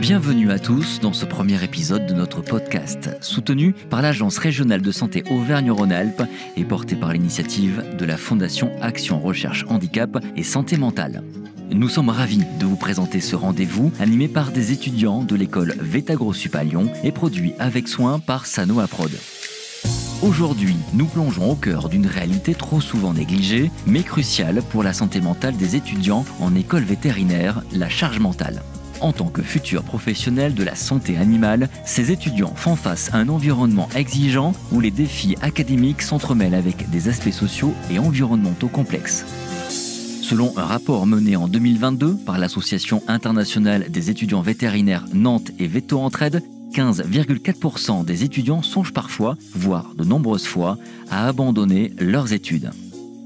Bienvenue à tous dans ce premier épisode de notre podcast, soutenu par l'Agence régionale de santé Auvergne-Rhône-Alpes et porté par l'initiative de la Fondation Action Recherche Handicap et Santé Mentale. Nous sommes ravis de vous présenter ce rendez-vous animé par des étudiants de l'école Vétagro-Sup à Lyon et produit avec soin par Sanoa Prod. Aujourd'hui, nous plongeons au cœur d'une réalité trop souvent négligée, mais cruciale pour la santé mentale des étudiants en école vétérinaire, la charge mentale. En tant que futurs professionnels de la santé animale, ces étudiants font face à un environnement exigeant où les défis académiques s'entremêlent avec des aspects sociaux et environnementaux complexes. Selon un rapport mené en 2022 par l'Association internationale des étudiants vétérinaires Nantes et Veto Entraide, 15,4% des étudiants songent parfois, voire de nombreuses fois, à abandonner leurs études.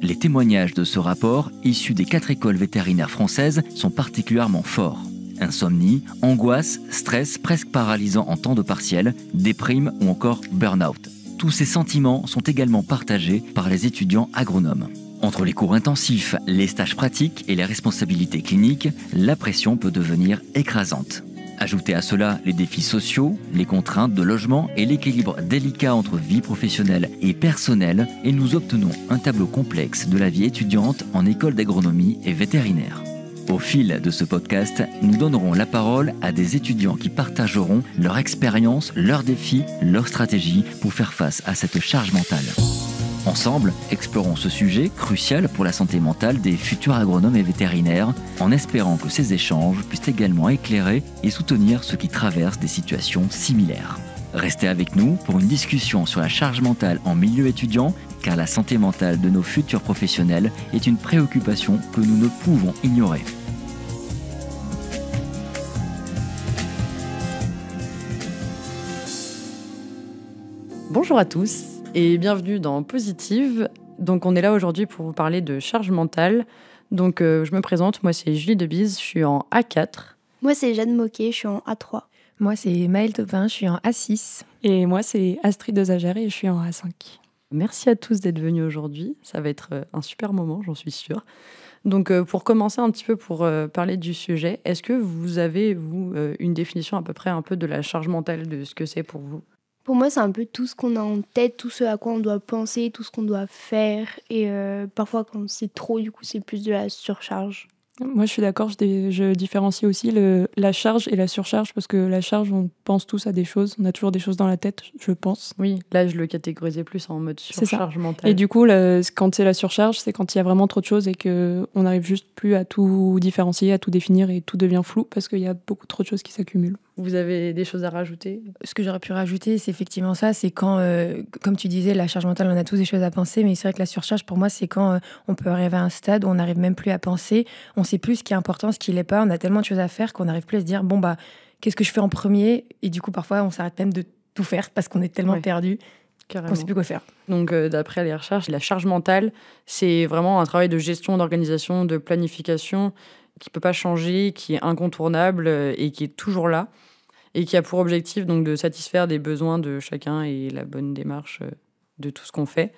Les témoignages de ce rapport, issus des 4 écoles vétérinaires françaises, sont particulièrement forts. Insomnie, angoisse, stress presque paralysant en temps de partiel, déprime ou encore burn-out. Tous ces sentiments sont également partagés par les étudiants agronomes. Entre les cours intensifs, les stages pratiques et les responsabilités cliniques, la pression peut devenir écrasante. Ajoutez à cela les défis sociaux, les contraintes de logement et l'équilibre délicat entre vie professionnelle et personnelle, et nous obtenons un tableau complexe de la vie étudiante en école d'agronomie et vétérinaire. Au fil de ce podcast, nous donnerons la parole à des étudiants qui partageront leur expérience, leurs défis, leurs stratégies pour faire face à cette charge mentale. Ensemble, explorons ce sujet crucial pour la santé mentale des futurs agronomes et vétérinaires, en espérant que ces échanges puissent également éclairer et soutenir ceux qui traversent des situations similaires. Restez avec nous pour une discussion sur la charge mentale en milieu étudiant, car la santé mentale de nos futurs professionnels est une préoccupation que nous ne pouvons ignorer. Bonjour à tous et bienvenue dans Positive. Donc on est là aujourd'hui pour vous parler de charge mentale. Donc je me présente, moi c'est Julie Debise, je suis en A4. Moi c'est Jeanne Moquet, je suis en A3. Moi c'est Maëlle Topin, je suis en A6. Et moi c'est Astrid Dezager et je suis en A5. Merci à tous d'être venus aujourd'hui, ça va être un super moment, j'en suis sûre. Donc pour commencer un petit peu pour parler du sujet, est-ce que vous avez, une définition à peu près un peu de la charge mentale, de ce que c'est pour vous ? Pour moi, c'est un peu tout ce qu'on a en tête, tout ce à quoi on doit penser, tout ce qu'on doit faire. Et parfois, quand c'est trop, du coup, c'est plus de la surcharge. Moi, je suis d'accord, je différencie aussi la charge et la surcharge, parce que la charge, on pense tous à des choses, on a toujours des choses dans la tête, je pense. Oui, là, je le catégorisais plus en mode surcharge mentale. Et du coup, quand c'est la surcharge, c'est quand il y a vraiment trop de choses et qu'on n'arrive juste plus à tout différencier, à tout définir et tout devient flou, parce qu'il y a beaucoup trop de choses qui s'accumulent. Vous avez des choses à rajouter ? Ce que j'aurais pu rajouter, c'est effectivement ça, c'est quand, comme tu disais, la charge mentale, on a tous des choses à penser, mais c'est vrai que la surcharge, pour moi, c'est quand on peut arriver à un stade où on n'arrive même plus à penser, on sait plus ce qui est important, ce qui l'est pas, on a tellement de choses à faire qu'on n'arrive plus à se dire, qu'est-ce que je fais en premier ? Et du coup, parfois, on s'arrête même de tout faire parce qu'on est tellement perdu qu'on ne sait plus quoi faire. Donc, d'après les recherches, la charge mentale, c'est vraiment un travail de gestion, d'organisation, de planification qui ne peut pas changer, qui est incontournable et qui est toujours là. Et qui a pour objectif donc, de satisfaire des besoins de chacun et la bonne démarche de tout ce qu'on fait.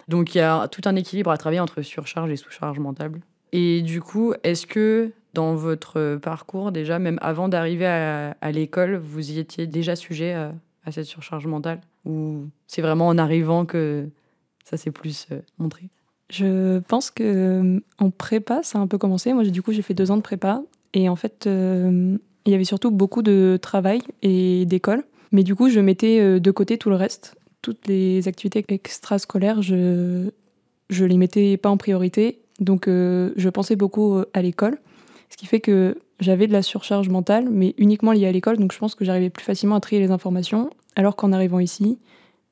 Donc il y a tout un équilibre à travailler entre surcharge et sous-charge mentale. Et du coup, est-ce que dans votre parcours, déjà, même avant d'arriver à l'école, vous y étiez déjà sujet à cette surcharge mentale ? Ou c'est vraiment en arrivant que ça s'est plus montré ? Je pense qu'en prépa, ça a un peu commencé. Moi, j'ai fait 2 ans de prépa. Et en fait... il y avait surtout beaucoup de travail et d'école. Mais du coup, je mettais de côté tout le reste. Toutes les activités extrascolaires, je les mettais pas en priorité. Donc, je pensais beaucoup à l'école. Ce qui fait que j'avais de la surcharge mentale, mais uniquement liée à l'école. Donc, je pense que j'arrivais plus facilement à trier les informations. Alors qu'en arrivant ici,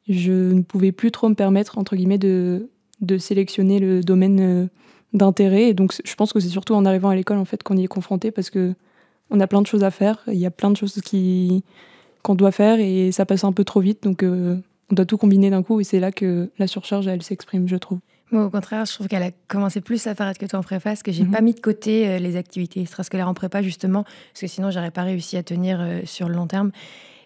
je ne pouvais plus trop me permettre, entre guillemets, de sélectionner le domaine d'intérêt. Et donc, je pense que c'est surtout en arrivant à l'école, en fait, qu'on y est confronté parce que on a plein de choses à faire, il y a plein de choses qu'on doit faire et ça passe un peu trop vite, donc on doit tout combiner d'un coup et c'est là que la surcharge, elle s'exprime, je trouve. Moi, au contraire, je trouve qu'elle a commencé plus à paraître que toi en prépa, parce que j'ai pas mis de côté les activités extrascolaires en prépa, justement, parce que sinon, j'aurais pas réussi à tenir sur le long terme.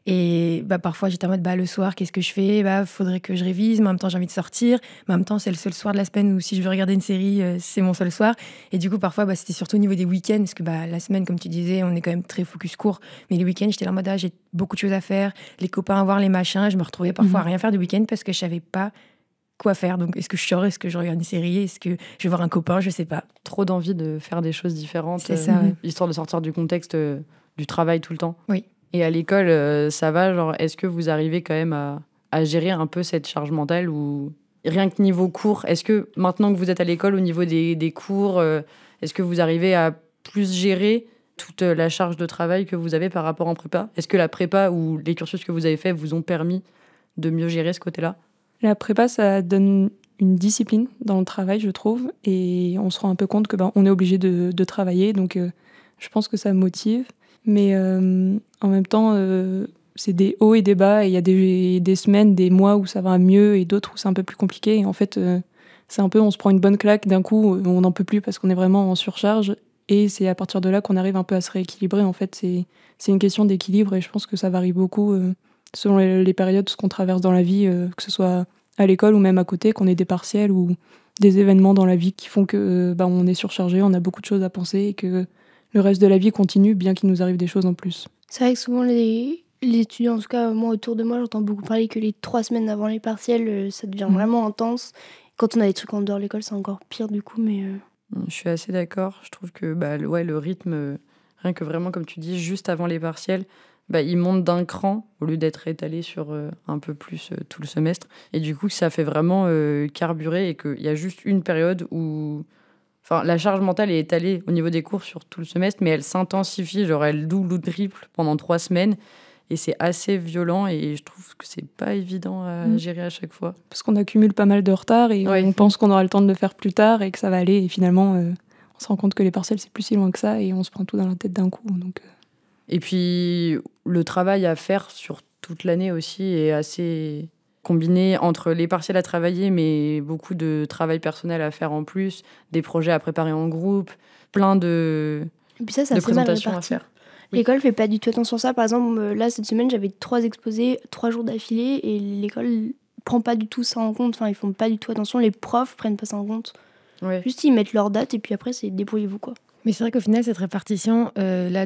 Et parfois, j'étais en mode, le soir, qu'est-ce que je fais ? Faudrait que je révise, mais en même temps, j'ai envie de sortir. Mais en même temps, c'est le seul soir de la semaine où si je veux regarder une série, c'est mon seul soir. Et du coup, parfois, c'était surtout au niveau des week-ends, parce que la semaine, comme tu disais, on est quand même très focus court. Mais les week-ends, j'étais là en mode, j'ai beaucoup de choses à faire, les copains à voir, les machins. Je me retrouvais parfois à rien faire du week-end parce que je savais pas quoi faire. Donc, est-ce que je sors ? Est-ce que je regarde une série ? Est-ce que je vais voir un copain ? Je sais pas. Trop d'envie de faire des choses différentes. C'est ça, ouais. Histoire de sortir du contexte du travail tout le temps. Oui. Et à l'école, ça va, genre, est-ce que vous arrivez quand même à gérer un peu cette charge mentale ou rien que niveau cours, est-ce que maintenant que vous êtes à l'école, au niveau des cours, est-ce que vous arrivez à plus gérer toute la charge de travail que vous avez par rapport en prépa ? Est-ce que la prépa ou les cursus que vous avez faits vous ont permis de mieux gérer ce côté-là ? La prépa, ça donne une discipline dans le travail, je trouve, et on se rend un peu compte que on est obligé de travailler, donc je pense que ça motive. Mais en même temps, c'est des hauts et des bas, et il y a des semaines, des mois où ça va mieux, et d'autres où c'est un peu plus compliqué. Et en fait, c'est un peu, on se prend une bonne claque d'un coup, on n'en peut plus parce qu'on est vraiment en surcharge, et c'est à partir de là qu'on arrive un peu à se rééquilibrer. En fait, c'est une question d'équilibre, et je pense que ça varie beaucoup selon les périodes, ce qu'on traverse dans la vie, que ce soit à l'école ou même à côté, qu'on ait des partiels ou des événements dans la vie qui font que on est surchargé, on a beaucoup de choses à penser, et que le reste de la vie continue, bien qu'il nous arrive des choses en plus. C'est vrai que souvent, les étudiants, en tout cas, moi, autour de moi, j'entends beaucoup parler que les 3 semaines avant les partiels, ça devient vraiment intense. Quand on a des trucs en dehors de l'école, c'est encore pire, du coup, mais... Je suis assez d'accord. Je trouve que le rythme, rien que vraiment, comme tu dis, juste avant les partiels, il monte d'un cran au lieu d'être étalé sur un peu plus tout le semestre. Et du coup, ça fait vraiment carburer et qu'il y a juste une période où... Enfin, la charge mentale est étalée au niveau des cours sur tout le semestre, mais elle s'intensifie, genre elle double ou triple pendant 3 semaines. Et c'est assez violent et je trouve que c'est pas évident à gérer à chaque fois. Parce qu'on accumule pas mal de retard et on pense qu'on aura le temps de le faire plus tard et que ça va aller. Et finalement, on se rend compte que les partiels, c'est plus si loin que ça et on se prend tout dans la tête d'un coup. Donc, Et puis, le travail à faire sur toute l'année aussi est assez combiné entre les partiels à travailler, mais beaucoup de travail personnel à faire en plus, des projets à préparer en groupe, plein de Et puis ça, présentations à faire. L'école fait pas du tout attention à ça. Par exemple, là, cette semaine, j'avais 3 exposés, 3 jours d'affilée, et l'école prend pas du tout ça en compte. Enfin, ils font pas du tout attention. Les profs prennent pas ça en compte. Ouais. Juste, ils mettent leur date, et puis après, c'est débrouillez-vous, quoi. Mais c'est vrai qu'au final, cette répartition, là,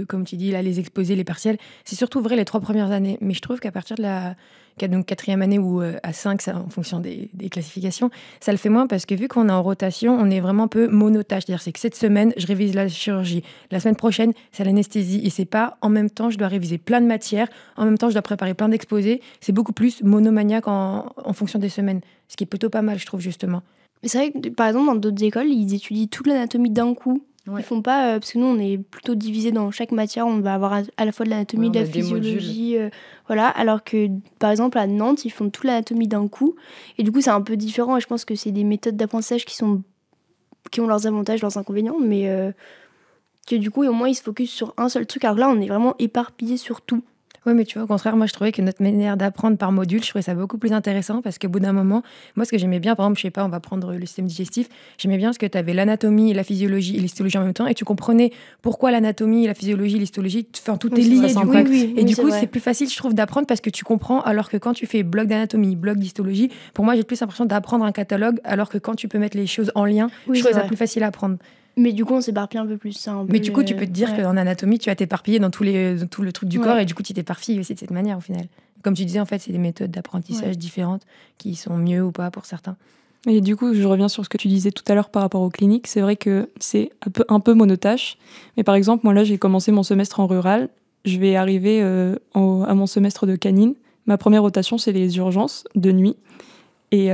comme tu dis, là, les exposés, les partiels, c'est surtout vrai les 3 premières années. Mais je trouve qu'à partir de la 4e année ou à 5, ça, en fonction des classifications, ça le fait moins parce que vu qu'on est en rotation, on est vraiment un peu monotâche. C'est-à-dire c'est que cette semaine, je révise la chirurgie. La semaine prochaine, c'est l'anesthésie. Et c'est pas en même temps, je dois réviser plein de matières. En même temps, je dois préparer plein d'exposés. C'est beaucoup plus monomaniaque en fonction des semaines. Ce qui est plutôt pas mal, je trouve, justement. Mais c'est vrai que, par exemple, dans d'autres écoles, ils étudient toute l'anatomie d'un coup. Ouais. Ils font pas, parce que nous, on est plutôt divisés dans chaque matière. On va avoir à la fois de l'anatomie, de la physiologie, voilà. Alors que, par exemple, à Nantes, ils font toute l'anatomie d'un coup. Et du coup, c'est un peu différent. Et je pense que c'est des méthodes d'apprentissage qui ont leurs avantages, leurs inconvénients. Mais que du coup, au moins, ils se focusent sur un seul truc. Alors là, on est vraiment éparpillés sur tout. Oui, mais tu vois, au contraire, moi, je trouvais que notre manière d'apprendre par module, je trouvais ça beaucoup plus intéressant parce qu'au bout d'un moment, moi, ce que j'aimais bien, par exemple, je sais pas, on va prendre le système digestif, j'aimais bien parce que tu avais l'anatomie, la physiologie et l'histologie en même temps et tu comprenais pourquoi l'anatomie, la physiologie, l'histologie, enfin, tout est lié. Du coup, c'est plus facile, je trouve, d'apprendre parce que tu comprends, alors que quand tu fais bloc d'anatomie, bloc d'histologie, pour moi, j'ai plus l'impression d'apprendre un catalogue, alors que quand tu peux mettre les choses en lien, je trouve ça plus facile à apprendre. Mais du coup, on s'éparpille un peu plus. Mais du coup, tu peux te dire qu'en anatomie, tu vas t'éparpiller dans tout le truc du corps et du coup, tu t'éparpilles aussi de cette manière au final. Comme tu disais, en fait, c'est des méthodes d'apprentissage différentes qui sont mieux ou pas pour certains. Et du coup, je reviens sur ce que tu disais tout à l'heure par rapport aux cliniques. C'est vrai que c'est un peu monotâche. Mais par exemple, moi là, j'ai commencé mon semestre en rural. Je vais arriver à mon semestre de canine. Ma première rotation, c'est les urgences de nuit. Et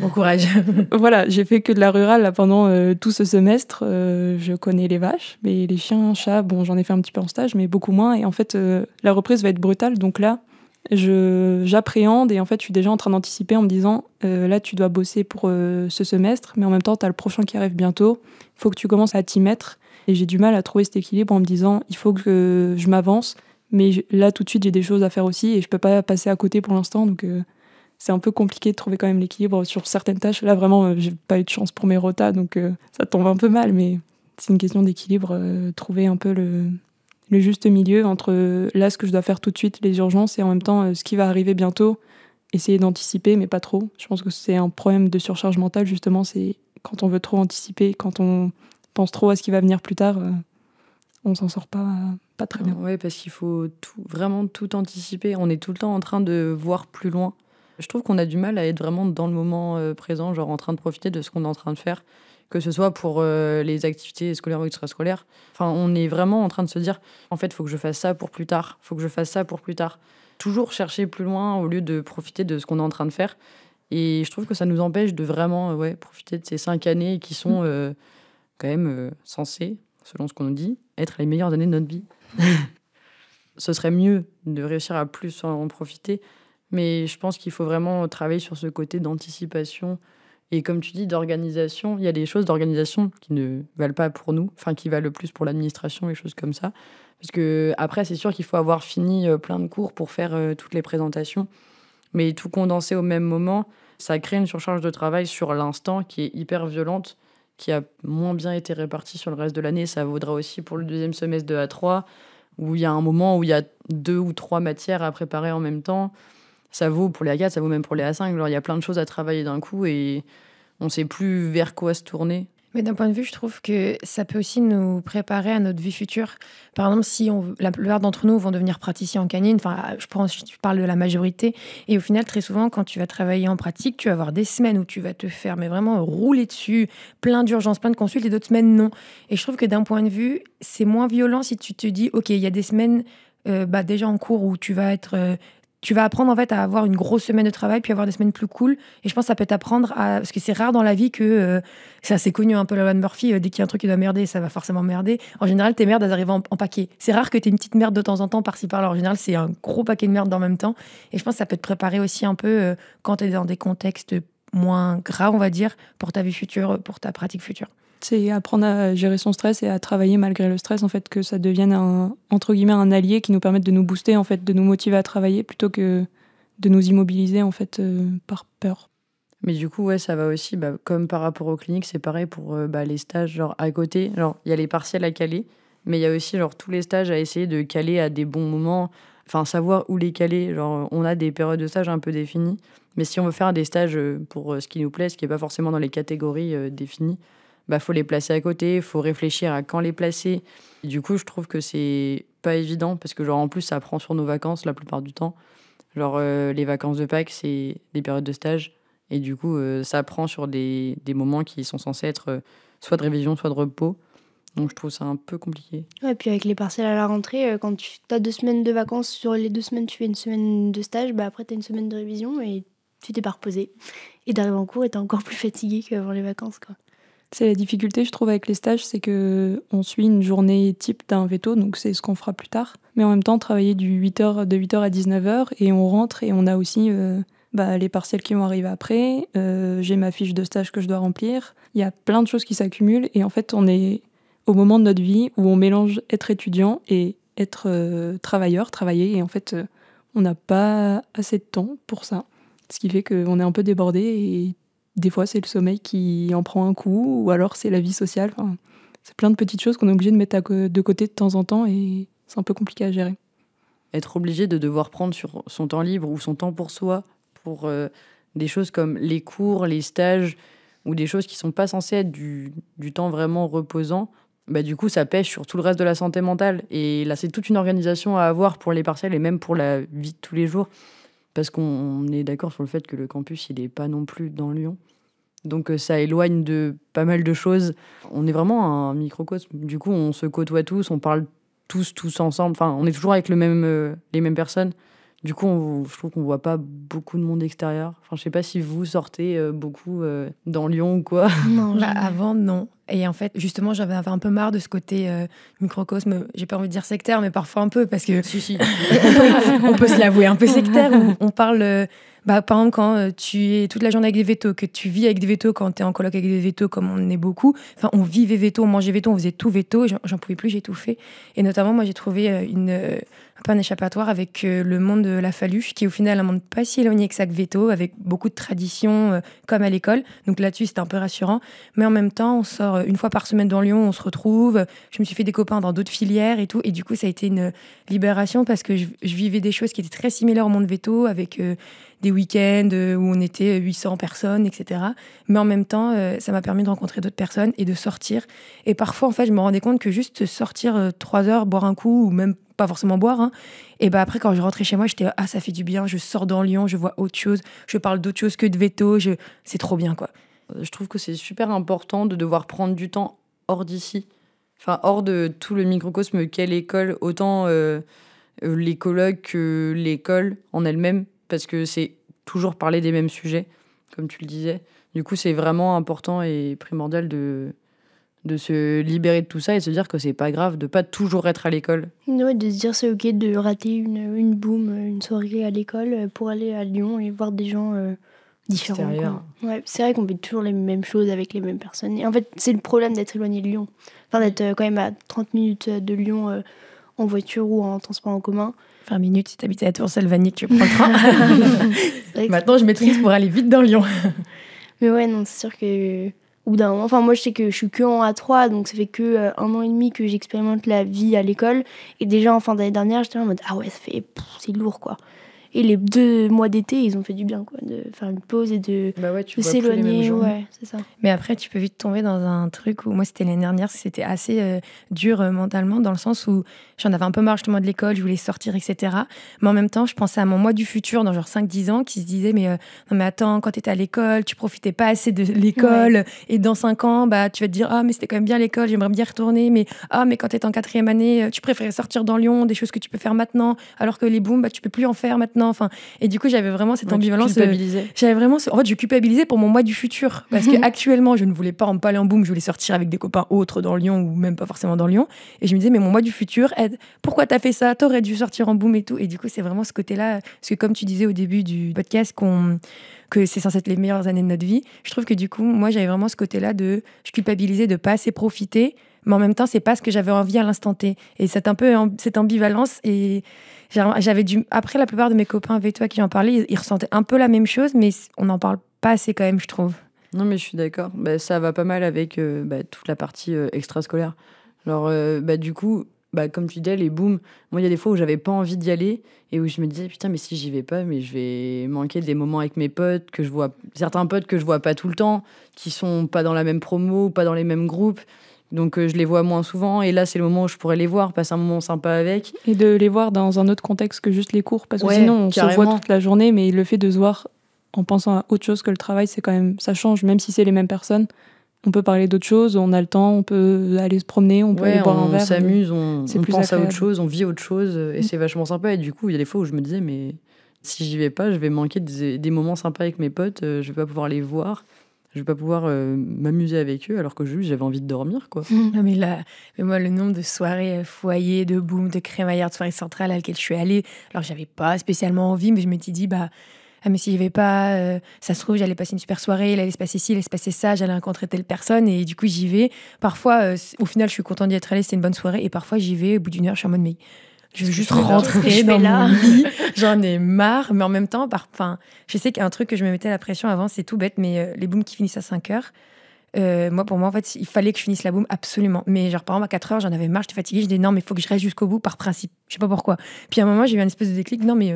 bon courage. Voilà, j'ai fait que de la rurale là, pendant tout ce semestre. Je connais les vaches, mais les chiens, chats, bon, j'en ai fait un petit peu en stage, mais beaucoup moins. Et en fait, la reprise va être brutale. Donc là, j'appréhende et en fait, je suis déjà en train d'anticiper en me disant là, tu dois bosser pour ce semestre, mais en même temps, tu as le prochain qui arrive bientôt. Il faut que tu commences à t'y mettre. Et j'ai du mal à trouver cet équilibre en me disant il faut que je m'avance, mais là, tout de suite, j'ai des choses à faire aussi et je peux pas passer à côté pour l'instant. Donc c'est un peu compliqué de trouver quand même l'équilibre sur certaines tâches. Là, vraiment, j'ai pas eu de chance pour mes rotas, donc ça tombe un peu mal, mais c'est une question d'équilibre, trouver un peu le juste milieu entre là ce que je dois faire tout de suite, les urgences, et en même temps ce qui va arriver bientôt, essayer d'anticiper mais pas trop. Je pense que c'est un problème de surcharge mentale justement, c'est quand on veut trop anticiper, quand on pense trop à ce qui va venir plus tard, on s'en sort pas très bien. Oui, parce qu'il faut vraiment tout anticiper. On est tout le temps en train de voir plus loin. Je trouve qu'on a du mal à être vraiment dans le moment présent, genre en train de profiter de ce qu'on est en train de faire, que ce soit pour les activités scolaires ou extrascolaires. Enfin, on est vraiment en train de se dire, en fait, il faut que je fasse ça pour plus tard, il faut que je fasse ça pour plus tard. Toujours chercher plus loin au lieu de profiter de ce qu'on est en train de faire. Et je trouve que ça nous empêche de vraiment profiter de ces 5 années qui sont quand même censées, selon ce qu'on nous dit, être les meilleures années de notre vie. Ce serait mieux de réussir à plus en profiter, mais je pense qu'il faut vraiment travailler sur ce côté d'anticipation et, comme tu dis, d'organisation. Il y a des choses d'organisation qui ne valent pas pour nous, enfin qui valent le plus pour l'administration, les choses comme ça. Parce que après, c'est sûr qu'il faut avoir fini plein de cours pour faire toutes les présentations, mais tout condenser au même moment, ça crée une surcharge de travail sur l'instant qui est hyper violente, qui a moins bien été répartie sur le reste de l'année. Ça vaudra aussi pour le deuxième semestre de A3, où il y a un moment où il y a 2 ou 3 matières à préparer en même temps. Ça vaut pour les A4, ça vaut même pour les A5. Genre, il y a plein de choses à travailler d'un coup et on ne sait plus vers quoi se tourner. Mais d'un point de vue, je trouve que ça peut aussi nous préparer à notre vie future. Par exemple, si la plupart d'entre nous vont devenir praticiens en canine, enfin, je parle de la majorité, et au final, très souvent, quand tu vas travailler en pratique, tu vas avoir des semaines où tu vas te faire mais vraiment rouler dessus, plein d'urgences, plein de consultes, et d'autres semaines, non. Et je trouve que d'un point de vue, c'est moins violent si tu te dis, OK, il y a des semaines déjà en cours où tu vas être... tu vas apprendre en fait à avoir une grosse semaine de travail puis avoir des semaines plus cool. Et je pense que ça peut t'apprendre à... Parce que c'est rare dans la vie que... c'est assez connu un peu la loi de Murphy. Dès qu'il y a un truc qui doit merder, ça va forcément merder. En général, tes merdes, elles arrivent en paquet. C'est rare que tu aies une petite merde de temps en temps par-ci par-là. En général, c'est un gros paquet de merde en même temps. Et je pense que ça peut te préparer aussi un peu quand tu es dans des contextes moins graves, on va dire, pour ta vie future, pour ta pratique future. C'est apprendre à gérer son stress et à travailler malgré le stress, en fait, que ça devienne entre guillemets un allié qui nous permette de nous booster, en fait, de nous motiver à travailler plutôt que de nous immobiliser en fait par peur. Mais du coup, ça va aussi, comme par rapport aux cliniques, c'est pareil pour les stages genre à côté. Genre, il y a les partiels à caler, mais il y a aussi genre tous les stages à essayer de caler à des bons moments. Enfin, savoir où les caler. Genre, on a des périodes de stage un peu définies, mais si on veut faire des stages pour ce qui nous plaît, ce qui n'est pas forcément dans les catégories définies, faut les placer à côté, il faut réfléchir à quand les placer. Et du coup, je trouve que c'est pas évident parce que genre en plus, ça prend sur nos vacances la plupart du temps. Genre les vacances de Pâques, c'est des périodes de stage. Et du coup, ça prend sur des moments qui sont censés être soit de révision, soit de repos. Donc je trouve ça un peu compliqué. Ouais, puis avec les partiels à la rentrée, quand tu as 2 semaines de vacances, sur les 2 semaines, tu fais une semaine de stage, après tu as une semaine de révision et tu t'es pas reposé. Et t'arrives en cours et t'es encore plus fatigué qu'avant les vacances, quoi. C'est la difficulté, je trouve, avec les stages, c'est qu'on suit une journée type d'un veto, donc c'est ce qu'on fera plus tard. Mais en même temps, travailler de 8h à 19h, et on rentre, et on a aussi les partiels qui vont arriver après. J'ai ma fiche de stage que je dois remplir. Il y a plein de choses qui s'accumulent, et en fait, on est au moment de notre vie où on mélange être étudiant et être travailleur, travailler, et en fait, on n'a pas assez de temps pour ça. Ce qui fait qu'on est un peu débordé, et des fois, c'est le sommeil qui en prend un coup, ou alors c'est la vie sociale. Enfin, c'est plein de petites choses qu'on est obligé de mettre de côté de temps en temps, et c'est un peu compliqué à gérer. Être obligé de devoir prendre sur son temps libre ou son temps pour soi, pour des choses comme les cours, les stages, ou des choses qui ne sont pas censées être du temps vraiment reposant, du coup, ça pêche sur tout le reste de la santé mentale. Et là, c'est toute une organisation à avoir pour les partiels et même pour la vie de tous les jours. Parce qu'on est d'accord sur le fait que le campus, il n'est pas non plus dans Lyon. Donc ça éloigne de pas mal de choses. On est vraiment un microcosme. Du coup, on se côtoie tous, on parle tous ensemble. Enfin, on est toujours avec les mêmes personnes. Du coup, je trouve qu'on ne voit pas beaucoup de monde extérieur. Enfin, je ne sais pas si vous sortez beaucoup dans Lyon ou quoi. Non, avant, non. Et en fait, justement, j'avais un peu marre de ce côté microcosme. J'ai pas envie de dire sectaire, mais parfois un peu, parce que... Si. on peut se l'avouer, un peu sectaire. On parle... par exemple, quand tu es toute la journée avec des vétos, que tu vis avec des vétos, quand tu es en coloc avec des vétos, comme on est beaucoup, enfin, on vivait vétos, on mangeait vétos, on faisait tout vétos, j'en pouvais plus, j'ai tout fait. Et notamment, moi, j'ai trouvé peu un échappatoire avec le monde de la Faluche, qui est au final un monde pas si éloigné que ça que Veto, avec beaucoup de traditions comme à l'école. Donc là-dessus, c'était un peu rassurant. Mais en même temps, on sort une fois par semaine dans Lyon, on se retrouve. Je me suis fait des copains dans d'autres filières et tout. Et du coup, ça a été une libération parce que je vivais des choses qui étaient très similaires au monde Veto, avec des week-ends où on était 800 personnes, etc. Mais en même temps, ça m'a permis de rencontrer d'autres personnes et de sortir. Et parfois, en fait, je me rendais compte que juste sortir 3 heures, boire un coup, ou même pas forcément boire, hein, et ben après, quand je rentrais chez moi, j'étais « Ah, ça fait du bien, je sors dans Lyon, je vois autre chose, je parle d'autre chose que de Veto, c'est trop bien, quoi. » Je trouve que c'est super important de devoir prendre du temps hors d'ici. Enfin, hors de tout le microcosme qu'est l'école, autant les colocs que l'école en elle-même, parce que c'est toujours parler des mêmes sujets, comme tu le disais. Du coup, c'est vraiment important et primordial de se libérer de tout ça et de se dire que c'est pas grave de pas toujours être à l'école. Ouais, de se dire c'est ok de rater une boom, une soirée à l'école pour aller à Lyon et voir des gens différents. Quoi. Ouais, c'est vrai qu'on fait toujours les mêmes choses avec les mêmes personnes. Et en fait, c'est le problème d'être éloigné de Lyon. Enfin, d'être quand même à 30 minutes de Lyon en voiture ou en transport en commun. 20 minutes si t'habites à Tour-Salvagny, tu prends le train. Maintenant, je maîtrise pour aller vite dans Lyon. Mais ouais, non, c'est sûr que... Au bout d'un moment, enfin moi je sais que je suis que en A3, donc ça fait que 1 an et demi que j'expérimente la vie à l'école. Et déjà en fin d'année dernière, j'étais en mode ah ouais, c'est lourd quoi. Et les 2 mois d'été, ils ont fait du bien quoi, de faire une pause et de s'éloigner. Ouais, c'est ça. Mais après, tu peux vite tomber dans un truc où moi c'était l'année dernière, c'était assez dur mentalement dans le sens où j'en avais un peu marre justement de l'école, je voulais sortir, etc. Mais en même temps, je pensais à mon moi du futur dans genre 5-10 ans qui se disait mais non mais attends, quand t'étais à l'école, tu profitais pas assez de l'école, ouais. Et dans 5 ans, bah tu vas te dire ah mais c'était quand même bien l'école, j'aimerais bien y retourner, mais mais quand t'étais en 4e année, tu préférais sortir dans Lyon, des choses que tu peux faire maintenant, alors que les booms, bah tu peux plus en faire maintenant. Enfin, et du coup, j'avais vraiment cette ambivalence. J'avais vraiment, en fait, je culpabilisais pour mon moi du futur parce que actuellement, je ne voulais pas aller en boom, je voulais sortir avec des copains autres dans Lyon ou même pas forcément dans Lyon. Et je me disais, mais mon moi du futur, pourquoi t'as fait ça? T'aurais dû sortir en boom et tout. Et du coup, c'est vraiment ce côté-là, parce que comme tu disais au début du podcast, que c'est censé être les meilleures années de notre vie. Je trouve que du coup, moi, j'avais vraiment ce côté-là je culpabilisais de pas assez profiter, mais en même temps, c'est pas ce que j'avais envie à l'instant T. Et c'est un peu cette ambivalence. Et après, la plupart de mes copains avec toi qui en parlaient, ils ressentaient un peu la même chose, mais on n'en parle pas assez quand même, je trouve. Non, mais je suis d'accord. Ça va pas mal avec toute la partie extrascolaire. Alors, du coup, comme tu disais, les booms, moi, il y a des fois où j'avais pas envie d'y aller et où je me disais, putain, mais si j'y vais pas, mais je vais manquer des moments avec mes potes, certains potes que je vois pas tout le temps, qui sont pas dans la même promo, pas dans les mêmes groupes. Donc, je les vois moins souvent. Et là, c'est le moment où je pourrais les voir, passer un moment sympa avec. Et de les voir dans un autre contexte que juste les cours. Parce que sinon, on se voit toute la journée, mais le fait de se voir en pensant à autre chose que le travail, c'est quand même, ça change. Même si c'est les mêmes personnes, on peut parler d'autres choses, on a le temps, on peut aller se promener, on peut aller boire un verre. On s'amuse, on pense à autre chose, on vit autre chose. Et c'est vachement sympa. Et du coup, il y a des fois où je me disais, mais si j'y vais pas, je vais manquer des moments sympas avec mes potes. Je vais pas pouvoir les voir. Je vais pas pouvoir m'amuser avec eux alors que juste j'avais envie de dormir, quoi. Non, mais moi, le nombre de soirées foyer, de boom, de crémaillère, de soirées centrales à laquelle je suis allée, alors j'avais pas spécialement envie, mais je m'étais dit, mais si j'y vais pas, ça se trouve, j'allais passer une super soirée, il allait se passer ci, il allait se passer ça, j'allais rencontrer telle personne, et du coup, j'y vais. Parfois, au final, je suis contente d'y être allée, c'est une bonne soirée, et parfois, j'y vais, au bout d'1 heure, je suis en mode, mais je veux juste rentrer dans mon lit, j'en ai marre, mais en même temps, je sais qu'un truc que je me mettais la pression avant, c'est tout bête, mais les booms qui finissent à 5 heures, pour moi, en fait, il fallait que je finisse la boom, absolument. Mais genre, par exemple, à 4 heures, j'en avais marre, j'étais fatiguée, je disais non, mais il faut que je reste jusqu'au bout par principe. Je sais pas pourquoi. Puis à un moment, j'ai eu un espèce de déclic, non, mais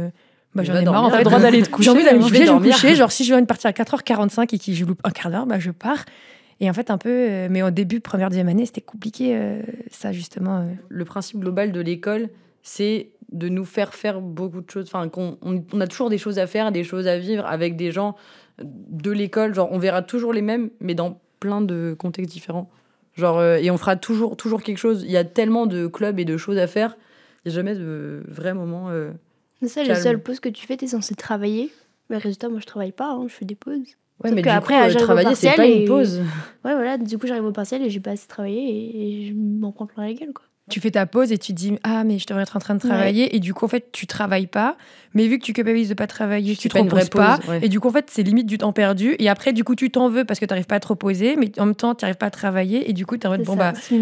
j'en ai marre, en fait. J'ai le droit d'aller te coucher. J'ai envie d'aller me coucher, je vais me coucher. Genre, si je viens de partir à 4h45 et que je loupe un quart d'heure, je pars. Et en fait, un peu, mais au début, première, deuxième année, c'était compliqué, ça, justement. Le principe global de l'école, c'est de nous faire beaucoup de choses. Enfin, on a toujours des choses à faire, des choses à vivre avec des gens de l'école. Genre, on verra toujours les mêmes, mais dans plein de contextes différents. Genre, et on fera toujours quelque chose. Il y a tellement de clubs et de choses à faire. Il n'y a jamais de vrai moment c'est ça, les seules pauses que tu fais, t'es censé travailler. Mais résultat, moi, je travaille pas, je fais des pauses. Ouais, mais du coup, travailler, c'est pas une pause. Ouais, voilà, du coup, j'arrive au partiel et j'ai pas assez travaillé et je m'en prends plein la gueule, quoi. tu fais ta pause et tu te dis ah mais je devrais être en train de travailler et du coup en fait tu travailles pas, mais vu que tu culpabilises de pas travailler, tu te reposes pas et du coup en fait c'est limite du temps perdu et après du coup tu t'en veux parce que tu n'arrives pas à te reposer, mais en même temps tu n'arrives pas à travailler et du coup tu es en mode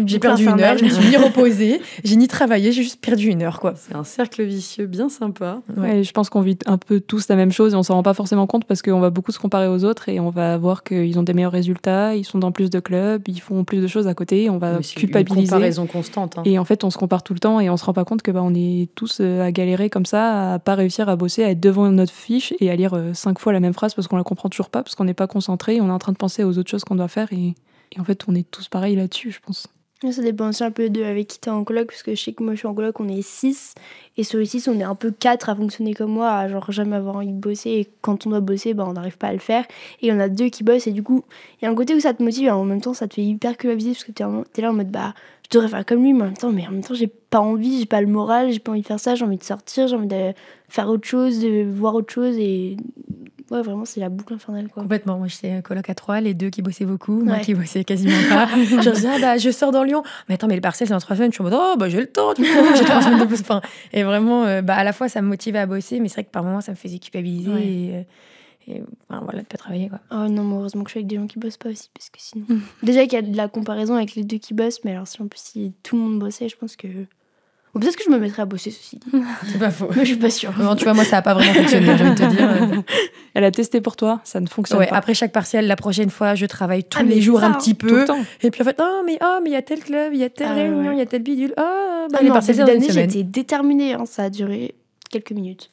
j'ai perdu 1 heure, je me suis ni reposée, j'ai ni travaillé, j'ai juste perdu 1 heure quoi. C'est un cercle vicieux bien sympa. Et je pense qu'on vit un peu tous la même chose et on s'en rend pas forcément compte parce qu'on va beaucoup se comparer aux autres et on va voir qu'ils ont des meilleurs résultats, ils sont dans plus de clubs, ils font plus de choses à côté, on va culpabiliser. Une comparaison constante. Et en fait, on se compare tout le temps et on se rend pas compte que on est tous à galérer comme ça, à pas réussir à bosser, à être devant notre fiche et à lire 5 fois la même phrase parce qu'on la comprend toujours pas, parce qu'on n'est pas concentré, on est en train de penser aux autres choses qu'on doit faire et en fait, on est tous pareils là-dessus, je pense. Ça dépend aussi un peu de avec qui t'es en coloc, parce que je sais que moi je suis en coloc, on est 6 et sur les 6 on est un peu 4 à fonctionner comme moi, à genre jamais avoir envie de bosser, et quand on doit bosser on n'arrive pas à le faire, et il y en a 2 qui bossent et du coup il y a un côté où ça te motive et en même temps ça te fait hyper culpabiliser parce que t'es là en mode je devrais faire comme lui, mais en même temps j'ai pas envie, j'ai pas le moral, j'ai pas envie de faire ça, j'ai envie de sortir, j'ai envie de faire autre chose, de voir autre chose, et ouais, vraiment, c'est la boucle infernale, quoi. Complètement. Moi, j'étais coloc à 3, les 2 qui bossaient beaucoup, moi qui bossais quasiment pas. Je disais, je sors dans Lyon. Mais attends, mais le partiel, c'est dans 3 semaines. Je suis en mode, j'ai le temps, du coup, j'ai 3 semaines de plus. Enfin, et vraiment, à la fois, ça me motivait à bosser, mais c'est vrai que par moments, ça me faisait culpabiliser et voilà, de pas travailler, quoi. Oh non, mais heureusement que je suis avec des gens qui bossent pas aussi, parce que sinon... Déjà qu'il y a de la comparaison avec les 2 qui bossent, mais alors si en plus, si tout le monde bossait, je pense que... Ou peut-être que je me mettrais à bosser, ceci dit. C'est pas faux. Mais je suis pas sûre. Non, tu vois, moi, ça a pas vraiment fonctionné, j'ai envie de te dire. Elle a testé pour toi, ça ne fonctionne pas. Après chaque partiel, la prochaine fois, je travaille tous les jours un petit peu. Tout le temps. Et puis en fait, mais il y a tel club, il y a telle réunion, il y a tel bidule. Les partiels d'année, j'étais déterminée. Ça a duré quelques minutes.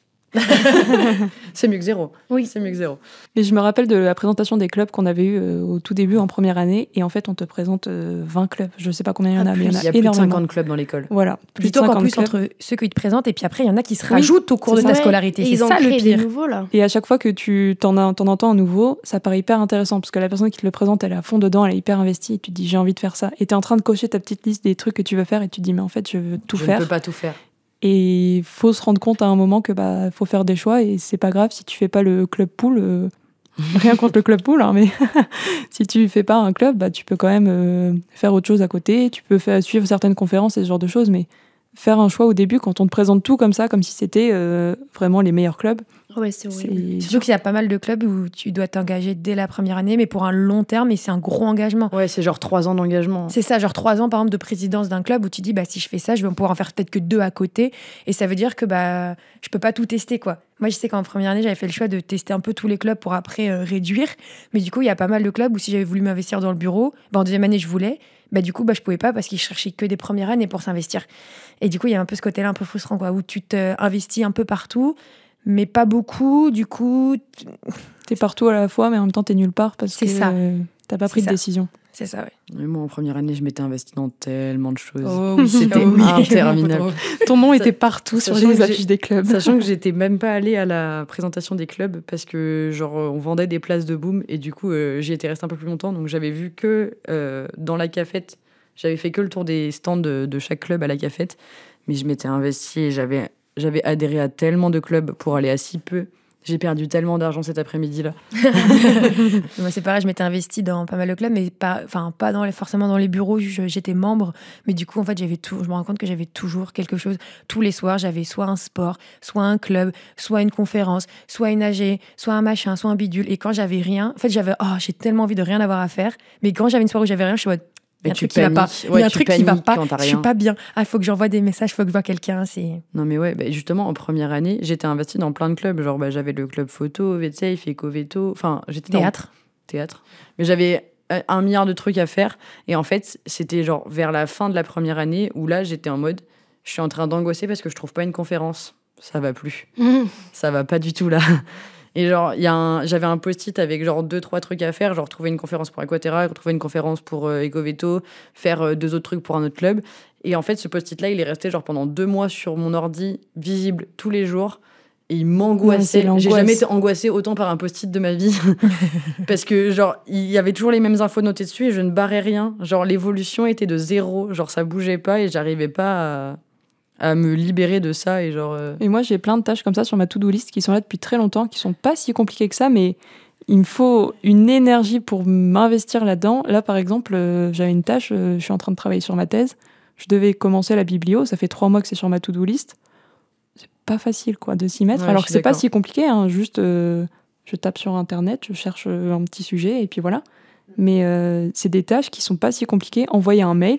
C'est mieux que 0. Oui, c'est mieux que 0. Et je me rappelle de la présentation des clubs qu'on avait eu au tout début en première année, et en fait on te présente 20 clubs, je sais pas combien il y en a, mais il y en a plus de 50 clubs dans l'école. Voilà, plutôt qu'en plus clubs. Entre ceux qui te présentent et puis après il y en a qui se rajoutent au cours de ta scolarité, et c'est ça le pire. Nouveaux, là. Et à chaque fois que tu t'en entends un nouveau, ça paraît hyper intéressant parce que la personne qui te le présente, elle est à fond dedans, elle est hyper investie et tu te dis j'ai envie de faire ça, et t'es en train de cocher ta petite liste des trucs que tu veux faire et tu te dis mais en fait je veux tout faire. Je ne peux pas tout faire. Et il faut se rendre compte à un moment que faut faire des choix et c'est pas grave si tu fais pas le club pool. Rien contre le club pool, hein, mais si tu fais pas un club, tu peux quand même faire autre chose à côté. Tu peux suivre certaines conférences et ce genre de choses, mais faire un choix au début quand on te présente tout comme ça, comme si c'était vraiment les meilleurs clubs. Ouais, c'est horrible. Surtout qu'il y a pas mal de clubs où tu dois t'engager dès la première année, mais pour un long terme, et c'est un gros engagement. Ouais, c'est genre 3 ans d'engagement. C'est ça, genre 3 ans par exemple de présidence d'un club où tu dis si je fais ça, je vais pouvoir en faire peut-être que 2 à côté, et ça veut dire que je peux pas tout tester, quoi. Moi, je sais qu'en première année, j'avais fait le choix de tester un peu tous les clubs pour après réduire, mais du coup, il y a pas mal de clubs où si j'avais voulu m'investir dans le bureau, en deuxième année, je voulais, du coup, je pouvais pas parce qu'ils cherchaient que des premières années pour s'investir. Et du coup, il y a un peu ce côté-là un peu frustrant, quoi, où tu t'investis un peu partout, mais pas beaucoup, du coup... T'es partout à la fois, mais en même temps, t'es nulle part parce que t'as pas pris de décision. C'est ça, oui. Et moi, en première année, je m'étais investie dans tellement de choses. Oh oui, c'était interminable. Ton nom était partout sur les affiches des clubs. Sachant que j'étais même pas allée à la présentation des clubs parce que, on vendait des places de boom et du coup, j'y étais restée un peu plus longtemps. Donc, j'avais vu que dans la cafette, j'avais fait que le tour des stands de chaque club à la cafette. Mais je m'étais investie et j'avais adhéré à tellement de clubs pour aller à si peu. J'ai perdu tellement d'argent cet après-midi-là. Moi, c'est pareil, je m'étais investie dans pas mal de clubs, mais pas forcément dans les bureaux, j'étais membre. Mais du coup, en fait, je me rends compte que j'avais toujours quelque chose. Tous les soirs, j'avais soit un sport, soit un club, soit une conférence, soit une AG, soit un machin, soit un bidule. Et quand j'avais rien, en fait, j'ai tellement envie de rien avoir à faire. Mais quand j'avais une soirée où j'avais rien, je suis en mode... Il y a un truc qui va pas. Il y a un truc qui va pas. Je suis pas bien. Il faut que j'envoie des messages, il faut que je vois quelqu'un. Non, mais ouais, justement, en première année, j'étais investie dans plein de clubs. Genre, j'avais le club photo, VetSafe, Ecoveto. Enfin, j'étais Théâtre. Mais j'avais 1 milliard de trucs à faire. Et en fait, c'était genre vers la fin de la première année où là, j'étais en mode, je suis en train d'angoisser parce que je trouve pas une conférence. Ça va plus. Ça va pas du tout là. Et genre, j'avais un post-it avec genre 2-3 trucs à faire, genre trouver une conférence pour Aquaterra, trouver une conférence pour Ecoveto, faire 2 autres trucs pour un autre club. Et en fait, ce post-it-là, il est resté genre pendant 2 mois sur mon ordi, visible tous les jours. Et il m'angoissait. J'ai jamais été angoissée autant par un post-it de ma vie. Parce que genre, il y avait toujours les mêmes infos notées dessus et je ne barrais rien. Genre, l'évolution était de 0. Genre, ça bougeait pas et j'arrivais pas à me libérer de ça et genre... Et moi, j'ai plein de tâches comme ça sur ma to-do list qui sont là depuis très longtemps, qui sont pas si compliquées que ça, mais il me faut une énergie pour m'investir là-dedans. Là, par exemple, j'avais une tâche, je suis en train de travailler sur ma thèse. je devais commencer la biblio, ça fait 3 mois que c'est sur ma to-do list. C'est pas facile quoi, de s'y mettre, alors que c'est pas si compliqué, hein, juste je tape sur internet, je cherche un petit sujet et puis voilà. Mais c'est des tâches qui sont pas si compliquées. Envoyer un mail,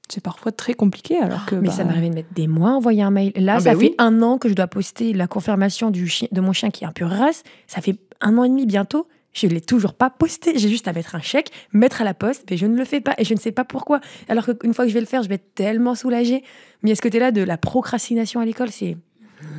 c'est parfois très compliqué. Alors que, mais ça m'arrivait de mettre des mois à envoyer un mail. Là, ça fait 1 an que je dois poster la confirmation de mon chien qui est un peu race. Ça fait 1 an et demi bientôt. Je ne l'ai toujours pas posté. J'ai juste à mettre un chèque, mettre à la poste, mais je ne le fais pas et je ne sais pas pourquoi. Alors qu'une fois que je vais le faire, je vais être tellement soulagée. Mais il y a ce côté-là de la procrastination à l'école, c'est...